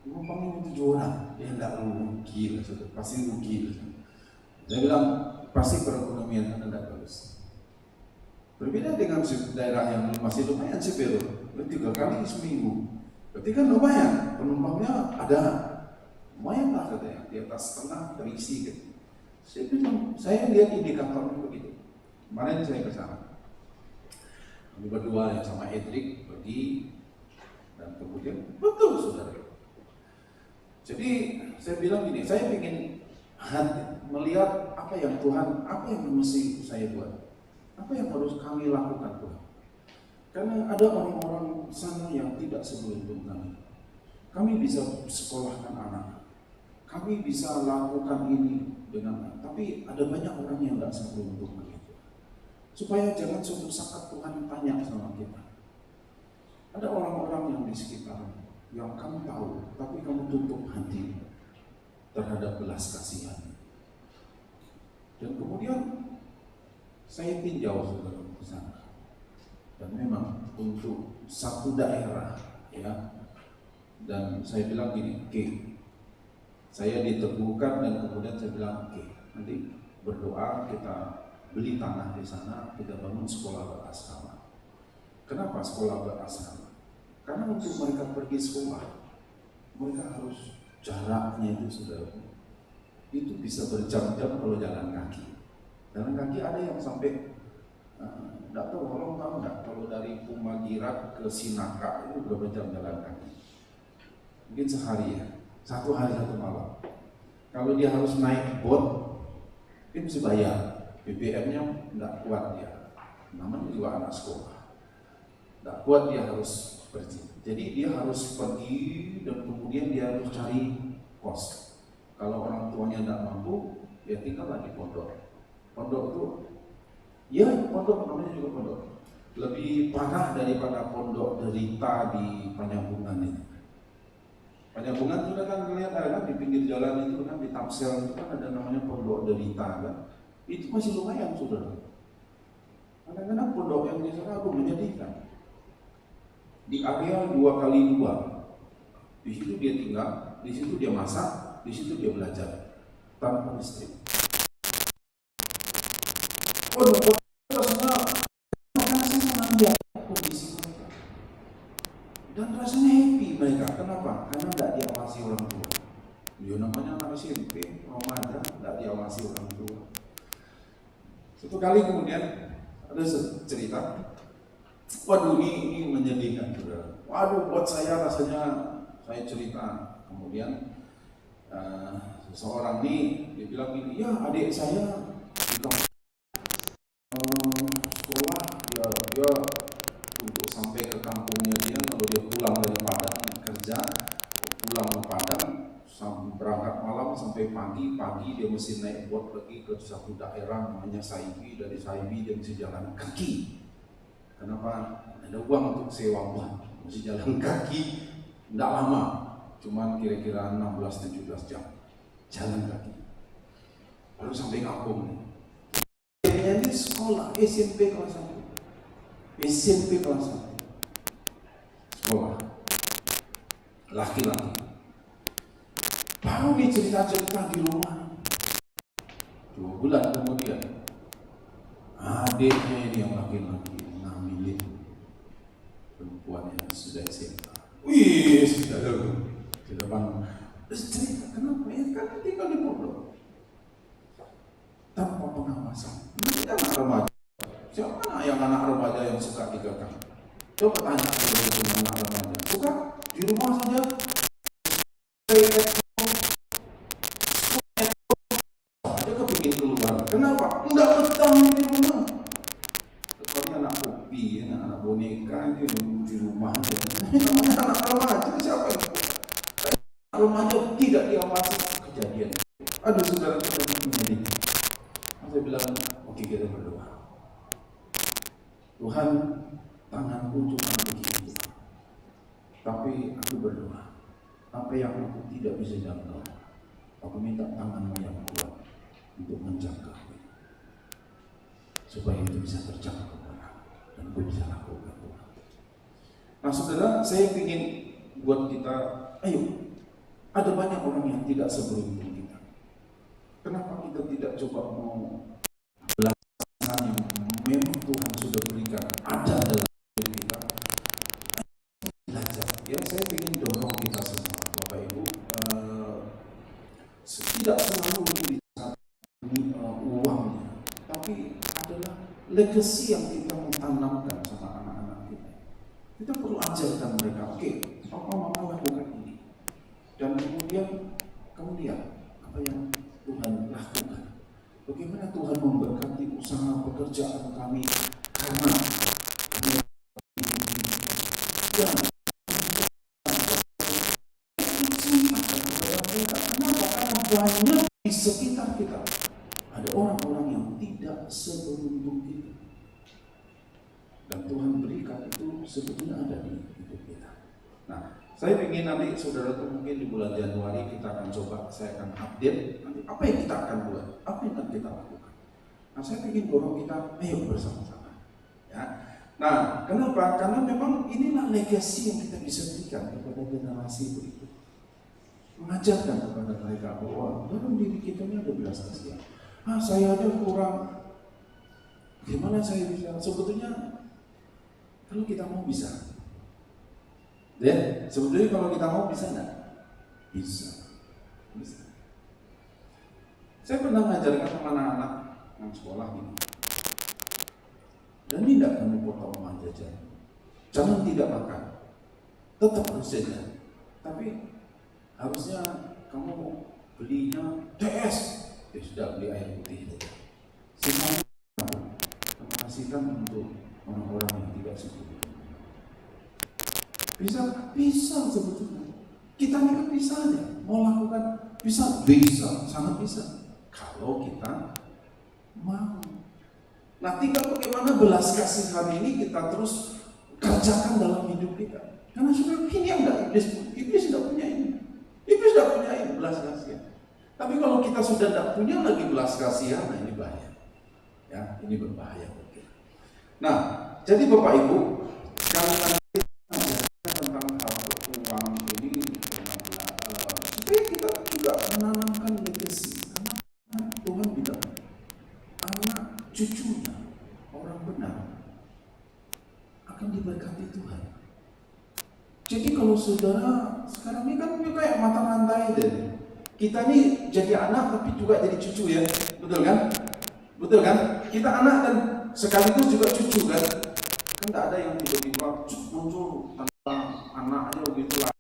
Penumpangnya 7 orang, ya tidak rugi lah, pasti rugi. Saya bilang pasti perekonomian Anda tidak bagus. Berbeda dengan daerah yang masih lumayan sipil, 3 kali seminggu. Berarti kan lumayan, penumpangnya ada, lumayan lah katanya, di atas setengah terisi gitu. Saya bilang, saya lihat indikatornya begitu. Kemarin saya ke sana. Kami berdua yang sama Edric pergi, dan kemudian betul saudara. Jadi saya bilang gini, saya ingin melihat apa yang Tuhan, apa yang mesti saya buat, apa yang harus kami lakukan Tuhan. Karena ada orang-orang sana yang tidak seberuntung kami. Kami bisa sekolahkan anak, kami bisa lakukan ini dengan, tapi ada banyak orang yang tidak seberuntung kami. Supaya jangan suatu saat Tuhan tanya sama kita. Ada orang-orang yang di sekitar yang kamu tahu, tapi kamu tutup hati terhadap belas kasihan. Dan kemudian saya tinjau saudara ke sana. Dan memang untuk satu daerah, ya. Dan saya bilang gini, oke, saya diteguhkan dan kemudian saya bilang, oke, nanti berdoa kita beli tanah di sana, kita bangun sekolah berasrama. Kenapa sekolah berasrama? Karena untuk mereka pergi sekolah, mereka harus jaraknya itu saudara, itu bisa berjam-jam kalau jalan kaki. Jalan kaki ada yang sampai, tidak tahu, tolong tahu nggak? Kalau dari Pumagirat ke Sinaka itu berapa jam jalan kaki? Mungkin sehari ya, 1 hari 1 malam. Kalau dia harus naik bot, dia mesti bayar. BBM-nya tidak kuat dia, namanya juga anak sekolah, tidak kuat dia harus pergi. Jadi dia harus pergi dan kemudian dia harus cari kos. Kalau orang tuanya tidak mampu, dia tinggal di pondok. Pondok itu, ya pondok namanya juga pondok. Lebih parah daripada pondok derita di Penyambungan ini. Penyambungan sudah kan lihat ada kan di pinggir jalan itu kan di Tamsel itu kan ada namanya pondok derita kan. Itu masih lumayan saudara. Kadang-kadang pondok yang di sana aku menyedihkan. Di area 2x2, di situ dia tinggal, di situ dia masak, di situ dia belajar tanpa listrik. Waduh, rasanya saya senang lihat kondisi mereka. Dan rasanya happy mereka. Kenapa? Karena tidak diawasi orang tua. Dia namanya anak SMP, remaja, tidak diawasi orang tua. Satu kali kemudian ada cerita, waduh ini menyedihkan saudara. Waduh buat saya rasanya, saya cerita kemudian seseorang ini dia bilang gini, ya adik saya di sekolah dia untuk sampai ke kampungnya dia, kalau dia pulang dari Padang kerja, pulang ke Padang berangkat dia mesti naik boat pergi ke satu daerah namanya Saibi. Dari Saibi dia mesti jalan kaki. Kenapa? Ada uang untuk sewa boat, mesti jalan kaki. Tidak lama, cuman kira-kira 16-17 jam jalan kaki. Baru sampai kampung. Ini sekolah SMP kelas 1. SMP kelas 1. Sekolah laki-laki. Baru nih cerita-cerita di rumah. 2 bulan kemudian adiknya ini yang laki-laki ngambilin perempuan yang sudah SMA. Wih, sudah dulu. Di depan cerita, kenapa? Ya kan tinggal di pondok tanpa pengawasan. Ini anak remaja. Siapa yang anak remaja yang suka dikekang? Coba tanya kepada anak remaja. Suka di rumah saja. Dia kepingin keluar. Kenapa? Enggak betah di rumah. Seperti anak kopi, anak boneka itu di rumah. Anak remaja siapa yang remaja tidak diawasi kejadian. Ada saudara-saudara menjadi. Saya bilang, oke kita berdoa. Tuhan, tanganku cuma begini, tapi aku berdoa. Apa yang aku tidak bisa jangkau, aku minta tanganmu yang kuat untuk menjangkau, supaya itu bisa terjangkau dan aku bisa lakukan Tuhan. Nah saudara, saya ingin buat kita, ayo, ada banyak orang yang tidak seberuntung kita. Kenapa kita tidak coba mau belajar yang memang Tuhan sudah berikan ada dalam hidup kita? Belajar. Ya, saya ingin dorong kita semua, Bapak Ibu, tidak selalu tulisan uangnya, tapi adalah legacy yang kita mau tanamkan sama anak-anak kita. Kita perlu ajarkan mereka, oke, Papa Mama lakukan ini, dan kemudian apa yang Tuhan lakukan. Bagaimana Tuhan memberkati usaha pekerjaan kami karena dan kenapa? Karena banyak di sekitar kita ada orang-orang yang tidak seberuntung kita, dan Tuhan berikan itu sebetulnya ada di hidup kita. Nah, saya ingin nanti saudara itu mungkin di bulan Januari kita akan coba, saya akan update nanti apa yang kita akan buat, apa yang akan kita lakukan. Nah, saya ingin dorong kita, ayo bersama-sama. Ya. Nah, kenapa? Karena memang inilah legasi yang kita bisa berikan kepada generasi berikut. Mengajarkan kepada mereka bahwa dalam diri kita ini ada belas kasihan. Saya aja kurang. Gimana saya bisa? Sebetulnya kalau kita mau bisa. Ya, sebetulnya kalau kita mau bisa nggak? Bisa. Saya pernah mengajarkan sama anak-anak yang sekolah ini. Dan tidak kamu potong uang jajan. Jangan tidak makan. Tetap harus jajan. Tapi harusnya kamu belinya TS. Ya sudah, beli air putih saja. Semuanya kamu kasihkan untuk orang-orang yang tidak seperti. Bisa sebetulnya. Kita ini kan bisa aja. Mau lakukan bisa, sangat bisa. Kalau kita mau. Nah, tinggal bagaimana belas kasihan ini kita terus kerjakan dalam hidup kita. Karena sudah ini yang enggak iblis tidak punya ini. Iblis tidak punya ini belas kasihan. Tapi kalau kita sudah tidak punya lagi belas kasihan, nah ini bahaya. Ya, ini berbahaya buat kita. Nah, jadi Bapak Ibu, kalau supaya kita juga menanamkan legacy, karena Tuhan bilang anak cucunya orang benar akan diberkati Tuhan. Jadi kalau saudara sekarang ini kan kayak mata rantai deh. Kita nih jadi anak tapi juga jadi cucu ya, betul kan? Betul kan? Kita anak dan sekaligus juga cucu kan? Kan tidak ada yang tiba-tiba muncul tanpa anak aja begitu lah.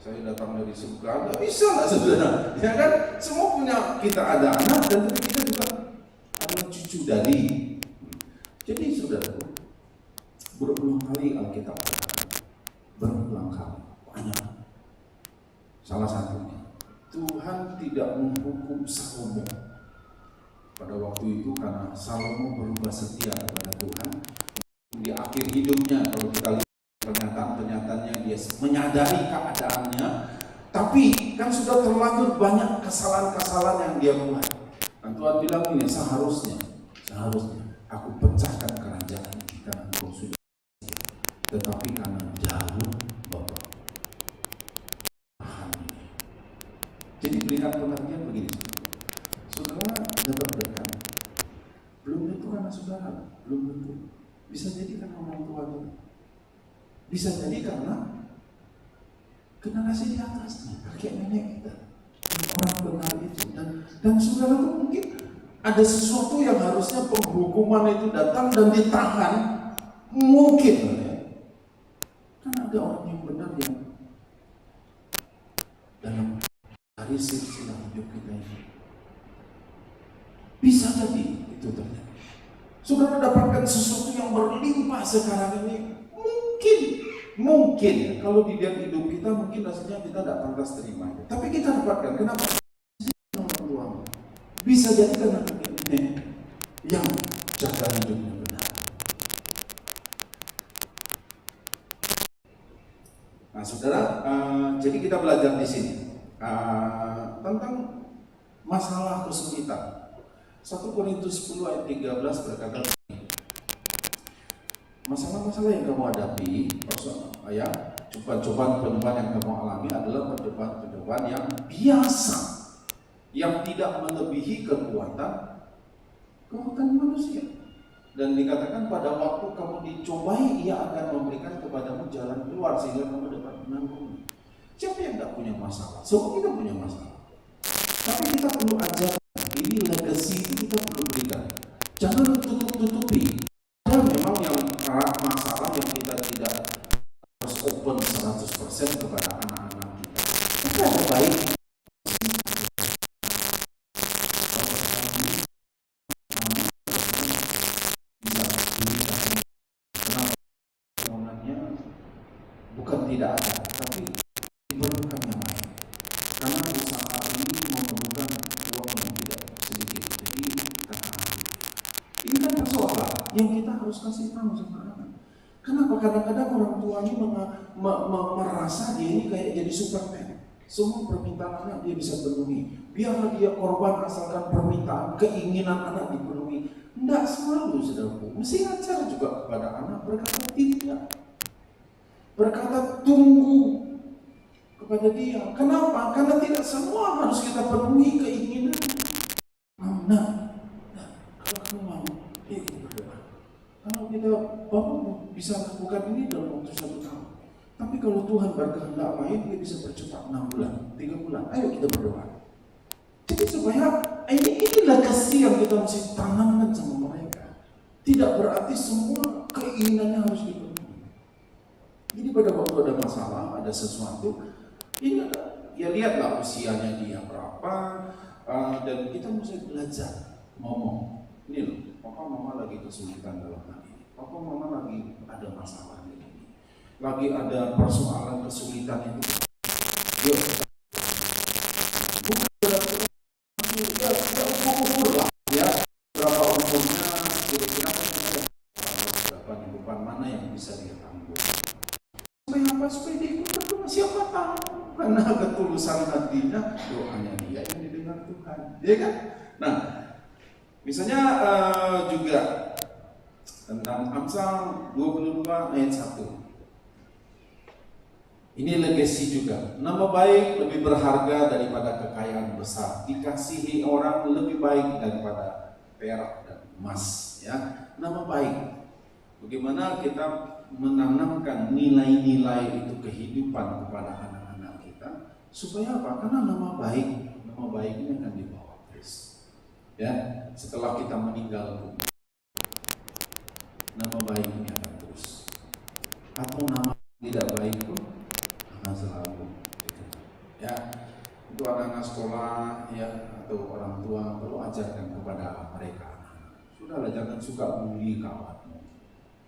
Saya datang dari surga, nggak bisa nggak saudara? Ya kan, semua punya, kita ada anak dan kita juga adalah cucu dari. Jadi saudara, berulang kali Alkitab katakan, berulang kali banyak. Salah satunya, Tuhan Salomo. Pada waktu itu karena Salomo berubah setia kepada Tuhan, di akhir hidupnya kalau kita lihat pernyataan-pernyataannya, dia menyadari keadaannya, tapi kan sudah terlanjur banyak kesalahan-kesalahan yang dia buat. Dan Tuhan bilang ini, seharusnya aku pecahkan kerajaan ini karena engkau sudah setia. Tetapi karena jauh Bapak tahan ini. Jadi berikan pengertian begini, saudara dapat berkat, belum tentu karena saudara, belum tentu. Bisa jadi karena orang tua kita, bisa jadi karena generasi di atasnya, kakek nenek kita, orang benar itu. Dan saudara tuh mungkin ada sesuatu yang harusnya penghukuman itu datang dan ditahan, mungkin ya. Kan ada orang yang benar yang dalam hari silsilah hidup kita ini bisa jadi itu terjadi. Saudara dapatkan sesuatu yang berlimpah sekarang ini, mungkin ya, kalau dilihat hidup kita mungkin rasanya kita tidak pantas terima. Tapi kita dapatkan, kenapa? Bisa jadi karena ini yang jaga hidupnya benar. Nah, saudara, jadi kita belajar di sini tentang masalah kesulitan. 1 Korintus 10 ayat 13 berkata, masalah-masalah yang kamu hadapi, ya, cobaan-cobaan yang kamu alami adalah cobaan yang biasa, yang tidak melebihi kekuatan manusia. Dan dikatakan pada waktu kamu dicobai, ia akan memberikan kepadamu jalan keluar sehingga kamu dapat menanggung. Siapa yang tidak punya masalah? Semua kita punya masalah. Tapi kita perlu ajar, ini legacy itu kita perlu berikan. Jangan tutup-tutupi. Ada memang yang masalah yang kita tidak harus open 100% kepada anak-anak kita. Tapi ada baik. Bukan tidak ada, tapi diperlukan yang lain. Karena usaha ini memerlukan uang yang tidak sedikit. Jadi katakan, ini kan persoalan yang kita harus kasih tahu sama anak. Kenapa kadang-kadang orang tua ini merasa dia ini kayak jadi Superman. Semua permintaan anak dia bisa penuhi. Biarlah dia korban asalkan permintaan, keinginan anak dipenuhi. Tidak selalu, saudaraku. Mesti ajar juga kepada anak berkata tidak. Berkata tunggu kepada dia. Kenapa? Karena tidak semua harus kita penuhi keinginan. Nah, kalau kamu mau, kita berdoa. Kalau kita, Bapak bisa lakukan ini dalam waktu 1 tahun. Tapi kalau Tuhan berkehendak lain, dia bisa percepat 6 bulan, 3 bulan. Ayo kita berdoa. Jadi supaya ini legacy yang kita mesti tanamkan sama mereka. Tidak berarti semua keinginannya harus dipenuhi. Jadi pada waktu ada masalah, ada sesuatu, ini ada, ya lihatlah usianya dia berapa, dan kita mesti belajar ngomong. Ini loh, papa mama lagi kesulitan dalam hal ini, papa mama lagi ada masalah ini, lagi ada persoalan kesulitan itu. Yuk, bukan berarti ukur lah, ya berapa umurnya, kira-kira berapa di depan mana yang bisa dia tanggung. Supaya dia ikut berdoa, siapa tahu karena ketulusan hatinya doanya dia yang didengar Tuhan, ya kan? Nah, misalnya juga tentang Amsal 22 ayat 1. Ini legacy juga. Nama baik lebih berharga daripada kekayaan besar. Dikasihi orang lebih baik daripada perak dan emas, ya. Nama baik. Bagaimana kita menanamkan nilai-nilai itu kehidupan kepada anak-anak kita, supaya apa? Karena nama baik ini akan dibawa terus. Ya, setelah kita meninggal pun, nama baik ini akan terus. Atau nama tidak baik pun akan selalu dikenal. Ya, untuk anak-anak sekolah ya atau orang tua perlu ajarkan kepada mereka. Sudahlah, jangan suka bully kawanmu.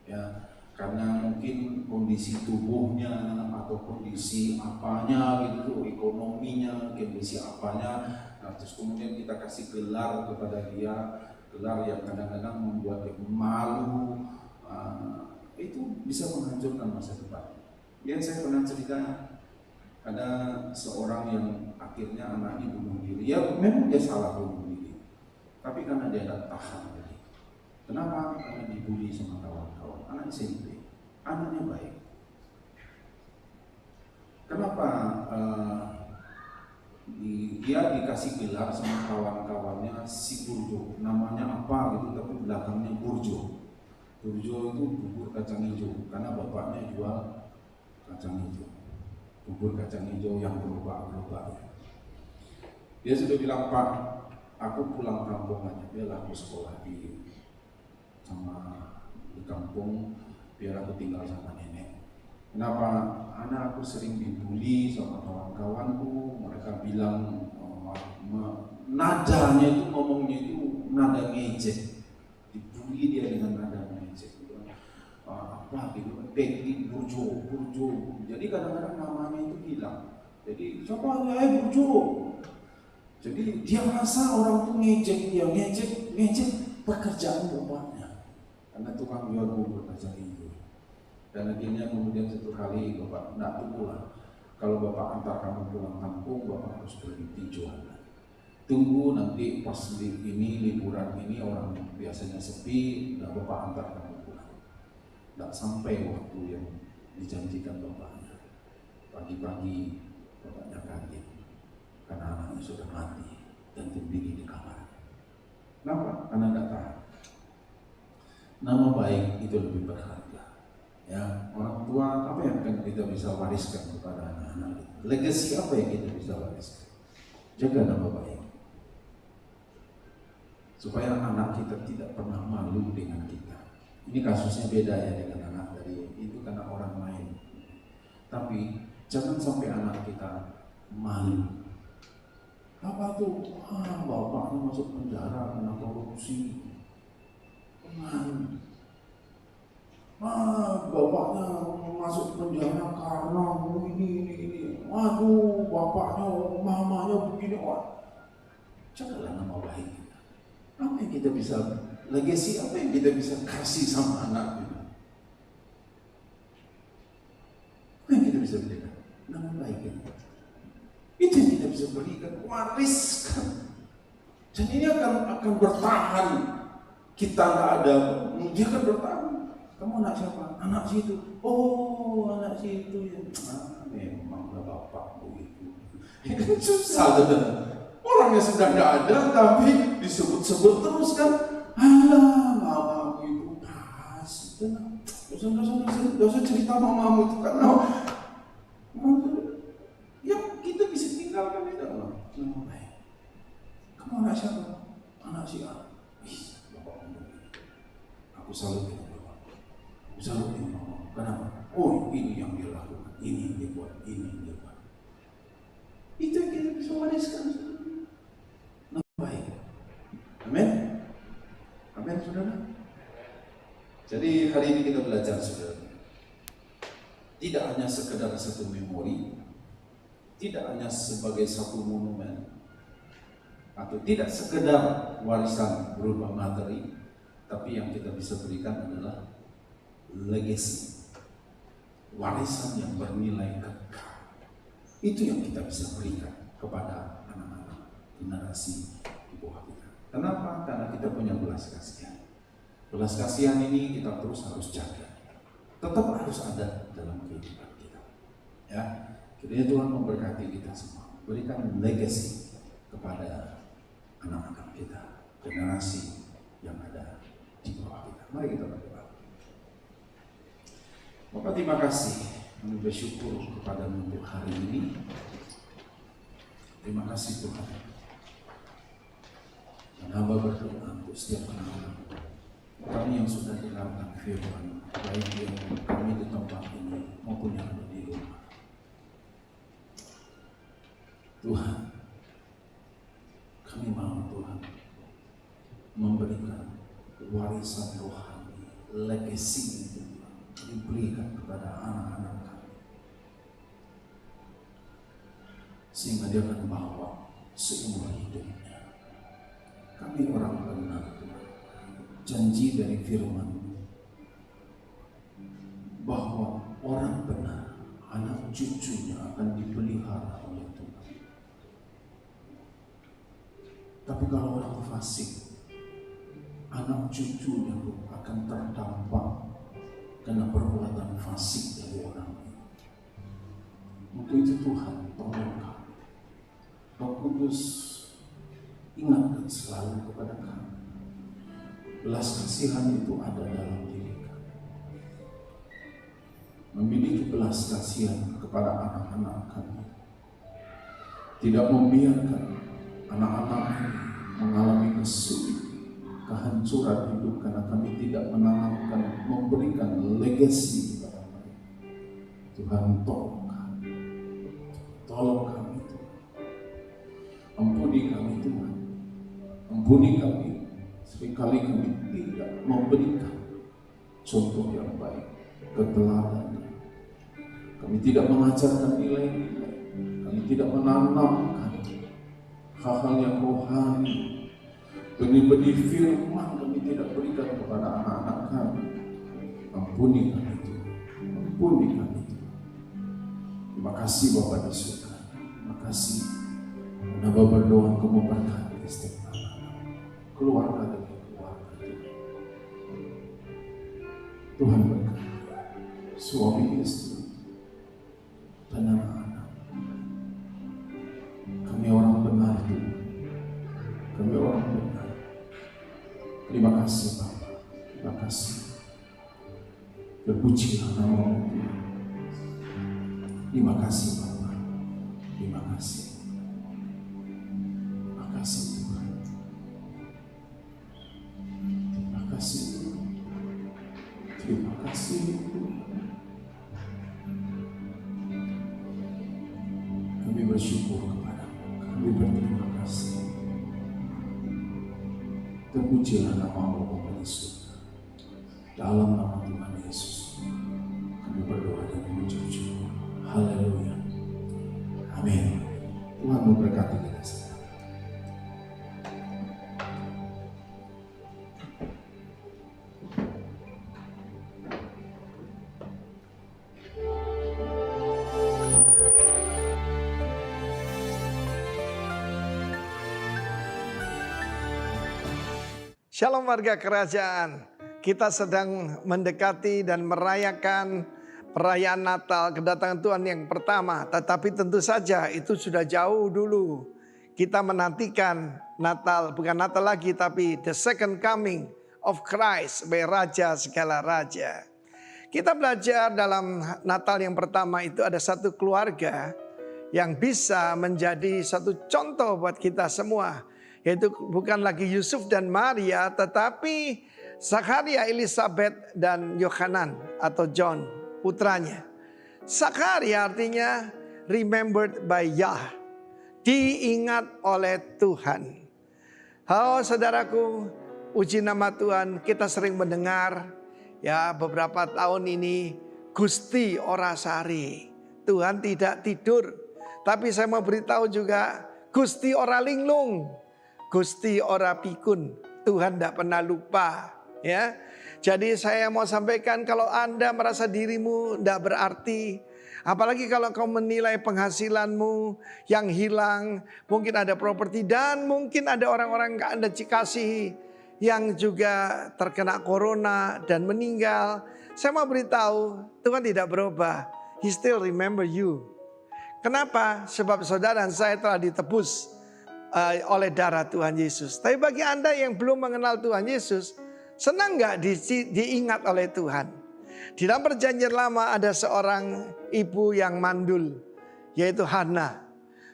Ya. Karena mungkin kondisi tubuhnya atau kondisi apanya gitu, ekonominya, kondisi apanya, Nah, terus kemudian kita kasih gelar kepada dia, gelar yang kadang-kadang membuat dia malu, itu bisa menghancurkan masa depan. Ya, saya pernah cerita ada seorang yang akhirnya anaknya bunuh diri. Ya memang dia salah bunuh diri, tapi karena dia tidak tahan diri. Kenapa? Karena dibully sama kawan-kawan. Anak SMP, anaknya baik. Kenapa? Dia dikasih gelar sama kawan-kawannya si Burjo, namanya apa gitu, tapi belakangnya Burjo. Burjo itu bubur kacang hijau, karena bapaknya jual kacang hijau, bubur kacang hijau yang berubah-ubah. Dia sudah bilang, Pak, aku pulang kampung aja, biar aku sekolah di kampung, biar aku tinggal sama nenek. Kenapa? Karena aku sering dibully sama kawan-kawanku. Mereka bilang nadanya itu, ngomongnya itu nada ngejek, dibully dia dengan nada ngejek. Apa gitu, Peggy, Burjo. Jadi kadang-kadang namanya itu hilang. Jadi siapa Burjo? Jadi dia merasa orang tuh ngejek dia, ngejek pekerjaan bapaknya. Karena tukang jual bubur kacang hijau. Dan akhirnya kemudian satu kali bapak tidak tunggulah. Kalau bapak antar kamu pulang kampung, bapak harus berhenti jualan. Tunggu nanti pas liburan ini orang biasanya sepi, dan bapak antar kamu pulang. Tidak sampai waktu yang dijanjikan bapaknya. Pagi-pagi bapaknya kaget karena anaknya sudah mati dan berdiri di kamar. Kenapa? Karena tidak tahan. Nama baik itu lebih berharga. Ya, orang tua apa yang akan kita bisa wariskan kepada anak-anak kita? Legacy apa yang kita bisa wariskan? Jaga nama baik, supaya anak kita tidak pernah malu dengan kita. Ini kasusnya beda ya dengan anak dari itu, karena orang lain. Tapi jangan sampai anak kita malu. Apa tuh? Bapaknya masuk penjara karena korupsi. Malu. Bapaknya masuk penjara karena ini. Waduh, bapaknya, mamanya begini. Jagalah nama baik kita. Apa yang kita bisa, legacy apa yang kita bisa kasih sama anak kita? Apa yang kita bisa berikan? Nama baik kita. Itu yang kita bisa berikan, wariskan. Dan ini akan bertahan. Kita nggak ada, dia akan bertahan. Kamu anak siapa? Anak situ. Oh, anak situ ya. Memang bapak begitu. Ini susah tuh. Orangnya sudah nggak ada, tapi disebut-sebut terus kan. Alah, mamamu itu pas. Tenang. Dosa cerita mamamu itu karena ya kita bisa tinggalkan itu Allah. Nama baik. Kamu anak siapa? Anak si A. Bapak aku salut ya. Salut ini mama. Kenapa? Oh, ini yang dia lakukan, ini yang dia buat, ini yang dia buat. Itu yang kita bisa wariskan. Nama baik. Amin. Amin, saudara. Jadi hari ini kita belajar, saudara. Tidak hanya sekedar satu memori, tidak hanya sebagai satu monumen, atau tidak sekedar warisan berupa materi, tapi yang kita bisa berikan adalah legacy, warisan yang bernilai kekal. Itu yang kita bisa berikan kepada anak-anak generasi di bawah kita. Kenapa? Karena kita punya belas kasihan. Belas kasihan ini kita terus harus jaga. Tetap harus ada dalam kehidupan kita. Ya, kiranya Tuhan memberkati kita semua. Berikan legacy kepada anak-anak kita, generasi yang ada di bawah kita. Mari kita berdoa. Bapak, terima kasih, kami bersyukur kepada-Mu untuk hari ini. Terima kasih Tuhan. Dan hamba berdoa untuk setiap anak-anak kami yang sudah dengarkan firman, baik yang kami di tempat ini maupun yang ada di rumah. Tuhan, kami mau Tuhan memberikan warisan rohani, legacy itu diberikan kepada anak-anak kami, sehingga dia akan bawa seumur hidupnya. Kami orang benar, janji dari firman bahwa orang benar, anak cucunya akan dipelihara oleh Tuhan. Tapi kalau orang fasik, anak cucunya pun akan terdampak karena perbuatan fasik dari orang itu. Untuk itu Tuhan tolong kami. Roh Kudus ingatkan selalu kepada kami. Belas kasihan itu ada dalam diri kami. Memiliki belas kasihan kepada anak-anak kami. Tidak membiarkan anak-anak kami mengalami kesulitan, kehancuran hidup karena kami tidak menanamkan, memberikan legasi kepada mereka. Tuhan tolong kami. Tolong kami Tuhan. Ampuni kami Tuhan. Ampuni kami. Seringkali kami tidak memberikan contoh yang baik, keteladanan. Kami tidak mengajarkan nilai-nilai. Kami tidak menanamkan hal-hal yang rohani. Benih-benih firman kami tidak berikan kepada anak-anak kami. Ampuni kami Tuhan. Ampuni kami Tuhan. Terima kasih Bapa di surga. Terima kasih karena Bapa berdoa Engkau memberkati setiap anak, keluarga demi keluarga Tuhan berkati suami istri dan anak-anak. Kami orang benar Tuhan. Kami orang benar. Terima kasih Bapa. Terima kasih. Terpujilah nama-Mu Tuhan. Terima kasih Bapa. Terima kasih. Terima kasih Tuhan. Terima kasih Tuhan. Terima kasih Tuhan. Kami bersyukur kepada-Mu. Kami berterima kasih. Terpujilah nama-Mu Bapa di surga. Dalam nama Tuhan Yesus kami berdoa dan mengucap syukur. Haleluya. Amin. Tuhan memberkati kita semua. Shalom warga kerajaan. Kita sedang mendekati dan merayakan perayaan Natal, kedatangan Tuhan yang pertama. Tetapi tentu saja itu sudah jauh dulu. Kita menantikan Natal, bukan Natal lagi tapi the second coming of Christ sebagai Raja segala Raja. Kita belajar dalam Natal yang pertama itu ada satu keluarga yang bisa menjadi satu contoh buat kita semua. Yaitu bukan lagi Yusuf dan Maria, tetapi Zakaria, Elizabeth, dan Yohanan atau John, putranya. Zakaria artinya remembered by Yah, diingat oleh Tuhan. Oh saudaraku, puji nama Tuhan, kita sering mendengar ya beberapa tahun ini Gusti ora sari, Tuhan tidak tidur. Tapi saya mau beritahu juga Gusti ora linglung. Gusti ora pikun, Tuhan tidak pernah lupa, ya. Jadi saya mau sampaikan kalau Anda merasa dirimu tidak berarti, apalagi kalau kau menilai penghasilanmu yang hilang, mungkin ada properti dan mungkin ada orang-orang yang Anda kasihi yang juga terkena corona dan meninggal. Saya mau beritahu, Tuhan tidak berubah. He still remember you. Kenapa? Sebab saudara dan saya telah ditebus oleh darah Tuhan Yesus. Tapi bagi Anda yang belum mengenal Tuhan Yesus, senang gak diingat oleh Tuhan? Di dalam perjanjian lama ada seorang ibu yang mandul, yaitu Hana.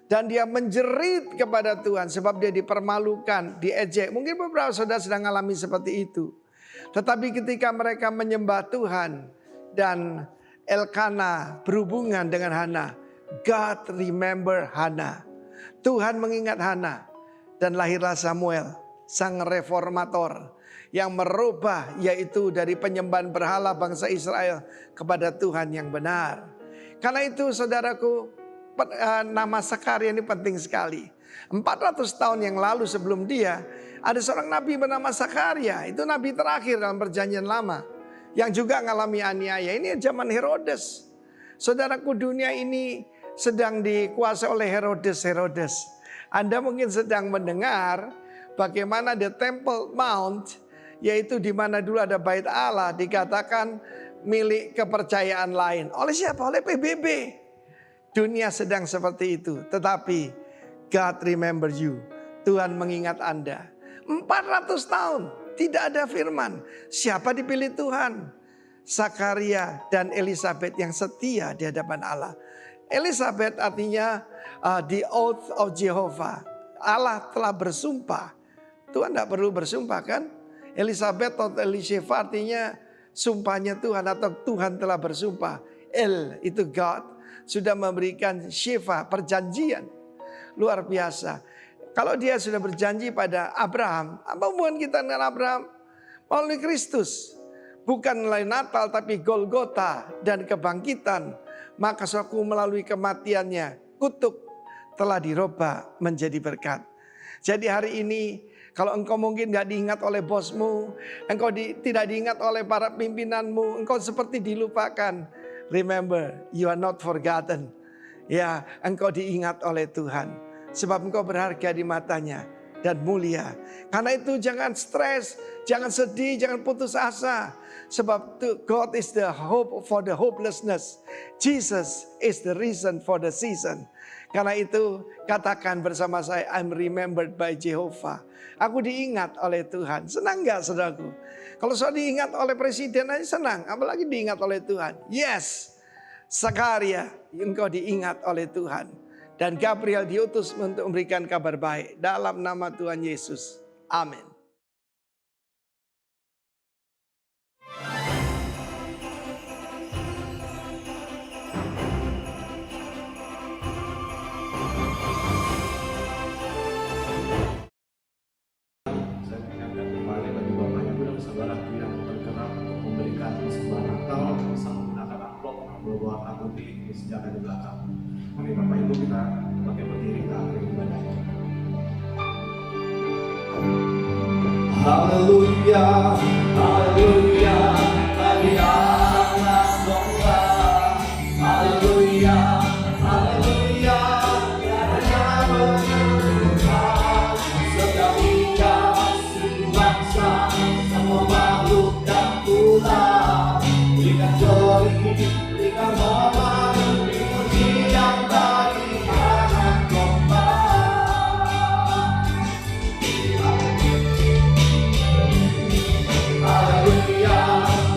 Dan dia menjerit kepada Tuhan sebab dia dipermalukan, diejek. Mungkin beberapa saudara sedang mengalami seperti itu. Tetapi ketika mereka menyembah Tuhan dan Elkana berhubungan dengan Hana, God remember Hana. Tuhan mengingat Hana dan lahirlah Samuel, sang reformator yang merubah yaitu dari penyembahan berhala bangsa Israel kepada Tuhan yang benar. Karena itu saudaraku, nama Zakaria ini penting sekali. 400 tahun yang lalu sebelum dia, ada seorang nabi bernama Zakaria. Itu nabi terakhir dalam perjanjian lama, yang juga mengalami aniaya. Ini zaman Herodes. Saudaraku, dunia ini sedang dikuasai oleh Herodes. Anda mungkin sedang mendengar bagaimana the Temple Mount, yaitu di mana dulu ada bait Allah, dikatakan milik kepercayaan lain. Oleh siapa? Oleh PBB. Dunia sedang seperti itu. Tetapi God remember you. Tuhan mengingat Anda. 400 tahun tidak ada firman. Siapa dipilih Tuhan? Zakaria dan Elizabeth yang setia di hadapan Allah. Elizabeth artinya the oath of Jehovah. Allah telah bersumpah. Tuhan tidak perlu bersumpah kan? Elizabeth atau Elisheva artinya sumpahnya Tuhan atau Tuhan telah bersumpah. El itu God. Sudah memberikan Sheva, perjanjian. Luar biasa. Kalau dia sudah berjanji pada Abraham, apa hubungan kita dengan Abraham? Melalui Kristus. Bukan melalui Natal tapi Golgota dan kebangkitan. Maka suatu melalui kematiannya, kutuk telah dirubah menjadi berkat. Jadi hari ini kalau engkau mungkin gak diingat oleh bosmu, engkau tidak diingat oleh para pimpinanmu, engkau seperti dilupakan. Remember, you are not forgotten. Ya, engkau diingat oleh Tuhan. Sebab engkau berharga di matanya dan mulia. Karena itu jangan stres, jangan sedih, jangan putus asa. Sebab God is the hope for the hopelessness. Jesus is the reason for the season. Karena itu katakan bersama saya, I'm remembered by Jehovah. Aku diingat oleh Tuhan. Senang gak saudaraku? Kalau sudah diingat oleh presiden aja senang. Apalagi diingat oleh Tuhan. Yes, Zakaria, engkau diingat oleh Tuhan. Dan Gabriel diutus untuk memberikan kabar baik. Dalam nama Tuhan Yesus. Amin. Berwarna putih disediakan di belakang. Mari Bapak Ibu kita pakai berdiri kita akhiri ibadah. Haleluya, haleluya, bagi anak domba. Haleluya, haleluya, hanya berdoa. Setiap kita, suku bangsa, semua makhluk dan tulang. Berikan glory, berikan hormat, beri pujian bagi anak domba. Haleluya,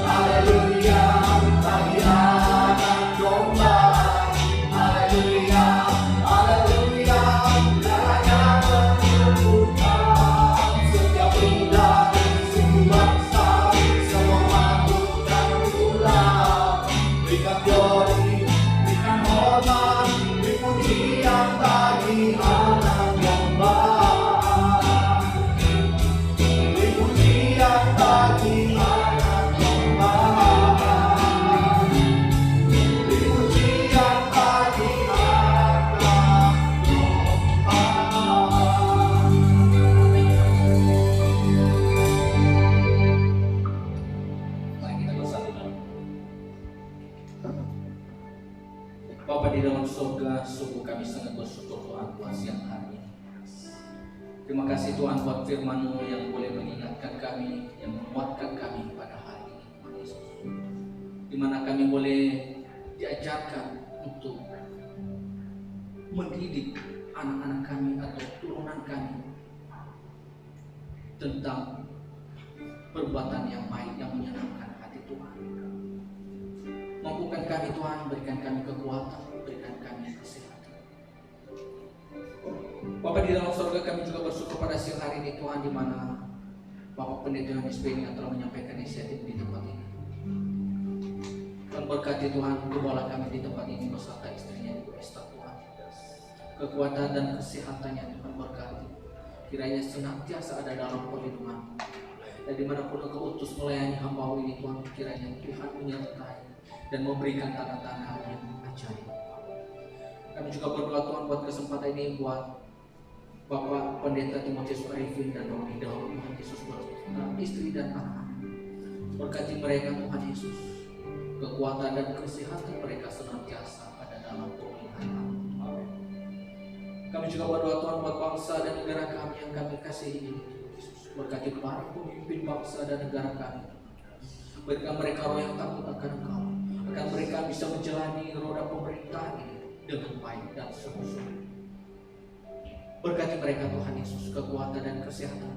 haleluya, bagi anak domba. Haleluya, haleluya, hanya berdoa. Setiap lidah, suku bangsa, semua makhluk dan tulang. Berikan glory, berikan hormat, beri pujian bagi anak domba. Beri pujian bagi anak domba. Beri pujian bagi anak domba. Mari kita bersatu dalam. Bapa di dalam surga, sungguh kami sangat bersyukur Tuhan buat siang hari ini. Terima kasih Tuhan buat firman-Mu yang boleh mengingatkan kami, yang menguatkan kami pada hari ini, Tuhan Yesus. Di mana kami boleh diajarkan untuk mendidik anak-anak kami atau turunan kami tentang perbuatan yang baik yang menyenangkan hati Tuhan. Mampukan kami Tuhan, berikan kami kekuatan, berikan kami kesehatan. Bapak di dalam surga, kami juga bersyukur pada siang hari ini Tuhan, di mana Bapak Pendeta Yohanes Beni yang telah menyampaikan inisiatif di tempat ini. Tuhan berkati Tuhan, kubalah kami di tempat ini beserta istrinya Ibu Esther Tuhan. Kekuatan dan kesehatannya Tuhan berkati. Kiranya senantiasa ada dalam perlindungan. Dan dimanapun Engkau utus melayani hamba ini Tuhan, kiranya Tuhan menyertai dan memberikan tanda-tanda yang ajaib. Kami juga berdoa Tuhan buat kesempatan ini, buat Bapak Pendeta Timotius Arifin dan Romi Daud, Tuhan Yesus, beserta istri dan anak. Berkati mereka Tuhan Yesus, kekuatan dan kesehatan mereka senantiasa ada dalam pemeliharaan. Kami juga berdoa Tuhan buat bangsa dan negara kami yang kami kasihi ini. Berkati para pemimpin bangsa dan negara kami. Berikan mereka roh yang takut akan Engkau, agar mereka bisa menjalani roda pemerintahan ini dengan baik dan sungguh-sungguh. Berkati mereka Tuhan Yesus, kekuatan dan kesehatan.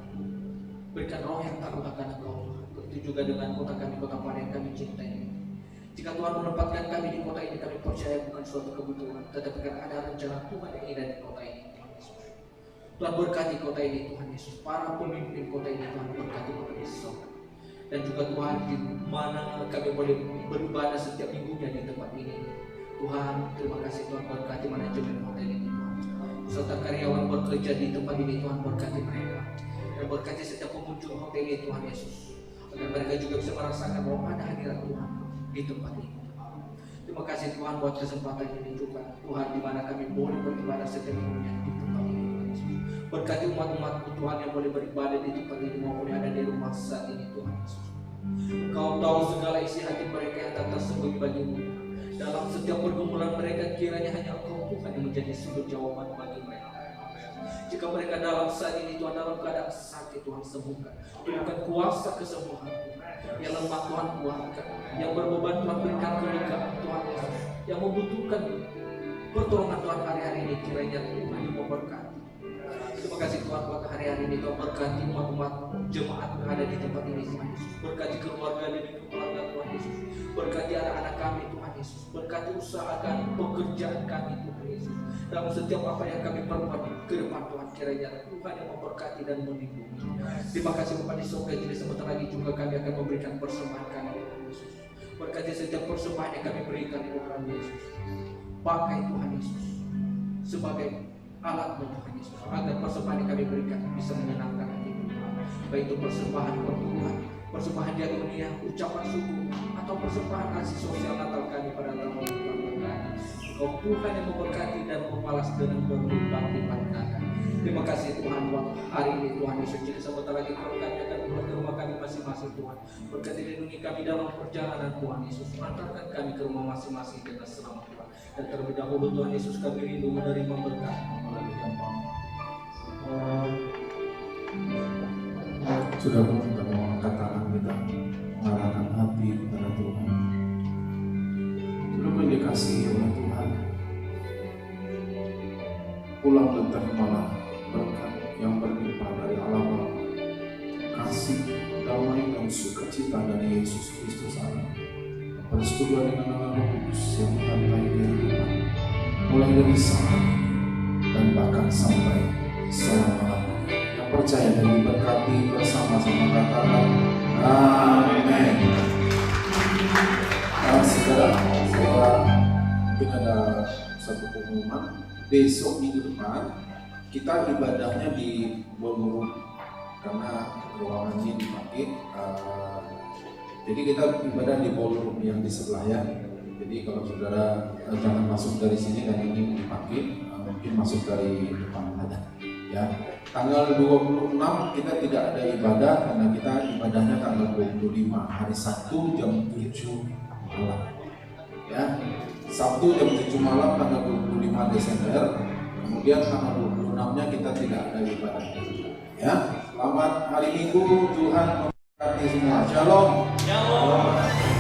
Berikan roh yang takut akan Engkau. Begitu juga dengan kota kami, kota Padang yang kami cintai. Jika Tuhan menempatkan kami di kota ini, kami percaya bukan suatu kebutuhan, tetapi karena ada rencana Tuhan yang indah di kota ini, Tuhan Yesus. Tuhan berkati kota ini, Tuhan Yesus. Para pemimpin kota ini, Tuhan berkati kota Yesus. Dan juga Tuhan, di mana kami boleh beribadah setiap minggunya di tempat ini. Tuhan, terima kasih Tuhan, berkati manajemen hotel ini, Tuhan. Serta karyawan bekerja di tempat ini, Tuhan, berkati mereka. Dan berkati setiap pengunjung hotel ini, Tuhan Yesus. Agar mereka juga bisa merasakan bahwa ada hadirat Tuhan di tempat ini. Terima kasih Tuhan buat kesempatan ini juga, Tuhan, di mana kami boleh beribadah setiap minggunya di tempat ini, Tuhan Yesus. Berkati umat-umat-Mu Tuhan yang boleh beribadah di tempat ini maupun yang ada di rumah saat ini, Tuhan Yesus. Kau tahu segala isi hati mereka yang tak tersembunyi bagimu. Dalam setiap pergumulan mereka, kiranya hanya Engkau Tuhan yang menjadi sumber jawaban bagi mereka. Jika mereka dalam saat ini Tuhan dalam keadaan sakit, Tuhan sembuhkan. Berikan kuasa kesembuhan Tuhan. Yang lemah Tuhan kuatkan. Yang berbeban Tuhan berikan kelegaan Tuhan Yesus. Yang membutuhkan pertolongan Tuhan hari-hari ini, kiranya Tuhan yang memberkati. Terima kasih Tuhan buat hari-hari ini. Tuhan berkati umat-umat jemaat yang ada di tempat ini, Tuhan Yesus. Berkati keluarga demi keluarga, Tuhan Yesus. Berkati anak-anak kami, Tuhan Yesus. Berkati usahakan pekerjaan kami, Tuhan Yesus. Dalam setiap apa yang kami perbuat ke depan, Tuhan, kiranya Tuhan yang memberkati dan melindungi. Terima kasih Bapak di surga. Jadi sebentar lagi juga kami akan memberikan persembahan kami, Tuhan Yesus. Berkati setiap persembahan yang kami berikan, Tuhan Yesus. Pakai Tuhan Yesus sebagai alat Tuhan Yesus, agar persembahan yang kami berikan bisa menyenangkan hati Tuhan. Baik itu persembahan pertumbuhan, persembahan diakonia, ucapan syukur, atau persembahan kasih sosial Natal kami pada tahun Tuhan berkati. Kau Tuhan yang memberkati dan membalas dengan berlipat-lipat ganda. Terima kasih Tuhan buat hari ini, Tuhan Yesus. Jadi sebentar lagi kami akan pulang ke rumah kami masing-masing, Tuhan. Berkati lindungi kami dalam perjalanan, Tuhan Yesus. Antarkan kami ke rumah masing-masing dengan selamat, Tuhan. Dan terlebih dahulu Tuhan Yesus, kami rindu menerima berkat melalui Bapa. Sudah kita mau angkat tangan kita, mengarahkan hati kepada Tuhan. Sudah dikasihi oleh Tuhan. Pulang dan terimalah berkat yang berlimpah dari Allah Bapa, kasih, damai dan sukacita dari Yesus Kristus Allah, persekutuan dengan Allah Roh Kudus yang menyertai kehidupan, mulai dari saat dan bahkan sampai selama-lamanya. Yang percaya dan diberkati bersama-sama katakan amin. Saudara, saya mungkin ada satu pengumuman. Besok minggu depan kita ibadahnya di ballroom karena ruangan ini dipakai. Jadi kita ibadah di ballroom yang di sebelah ya. Jadi kalau saudara jangan masuk dari sini dan ingin dipakai, mungkin masuk dari depan ada. Ya, tanggal 26 kita tidak ada ibadah karena kita ibadahnya tanggal 25 hari Sabtu jam 7 malam. Ya, Sabtu jam 7 malam tanggal 25 Desember. Kemudian tanggal 26-nya kita tidak ada ibadah. Ya, selamat hari Minggu, Tuhan memberkati semua. Shalom. Shalom.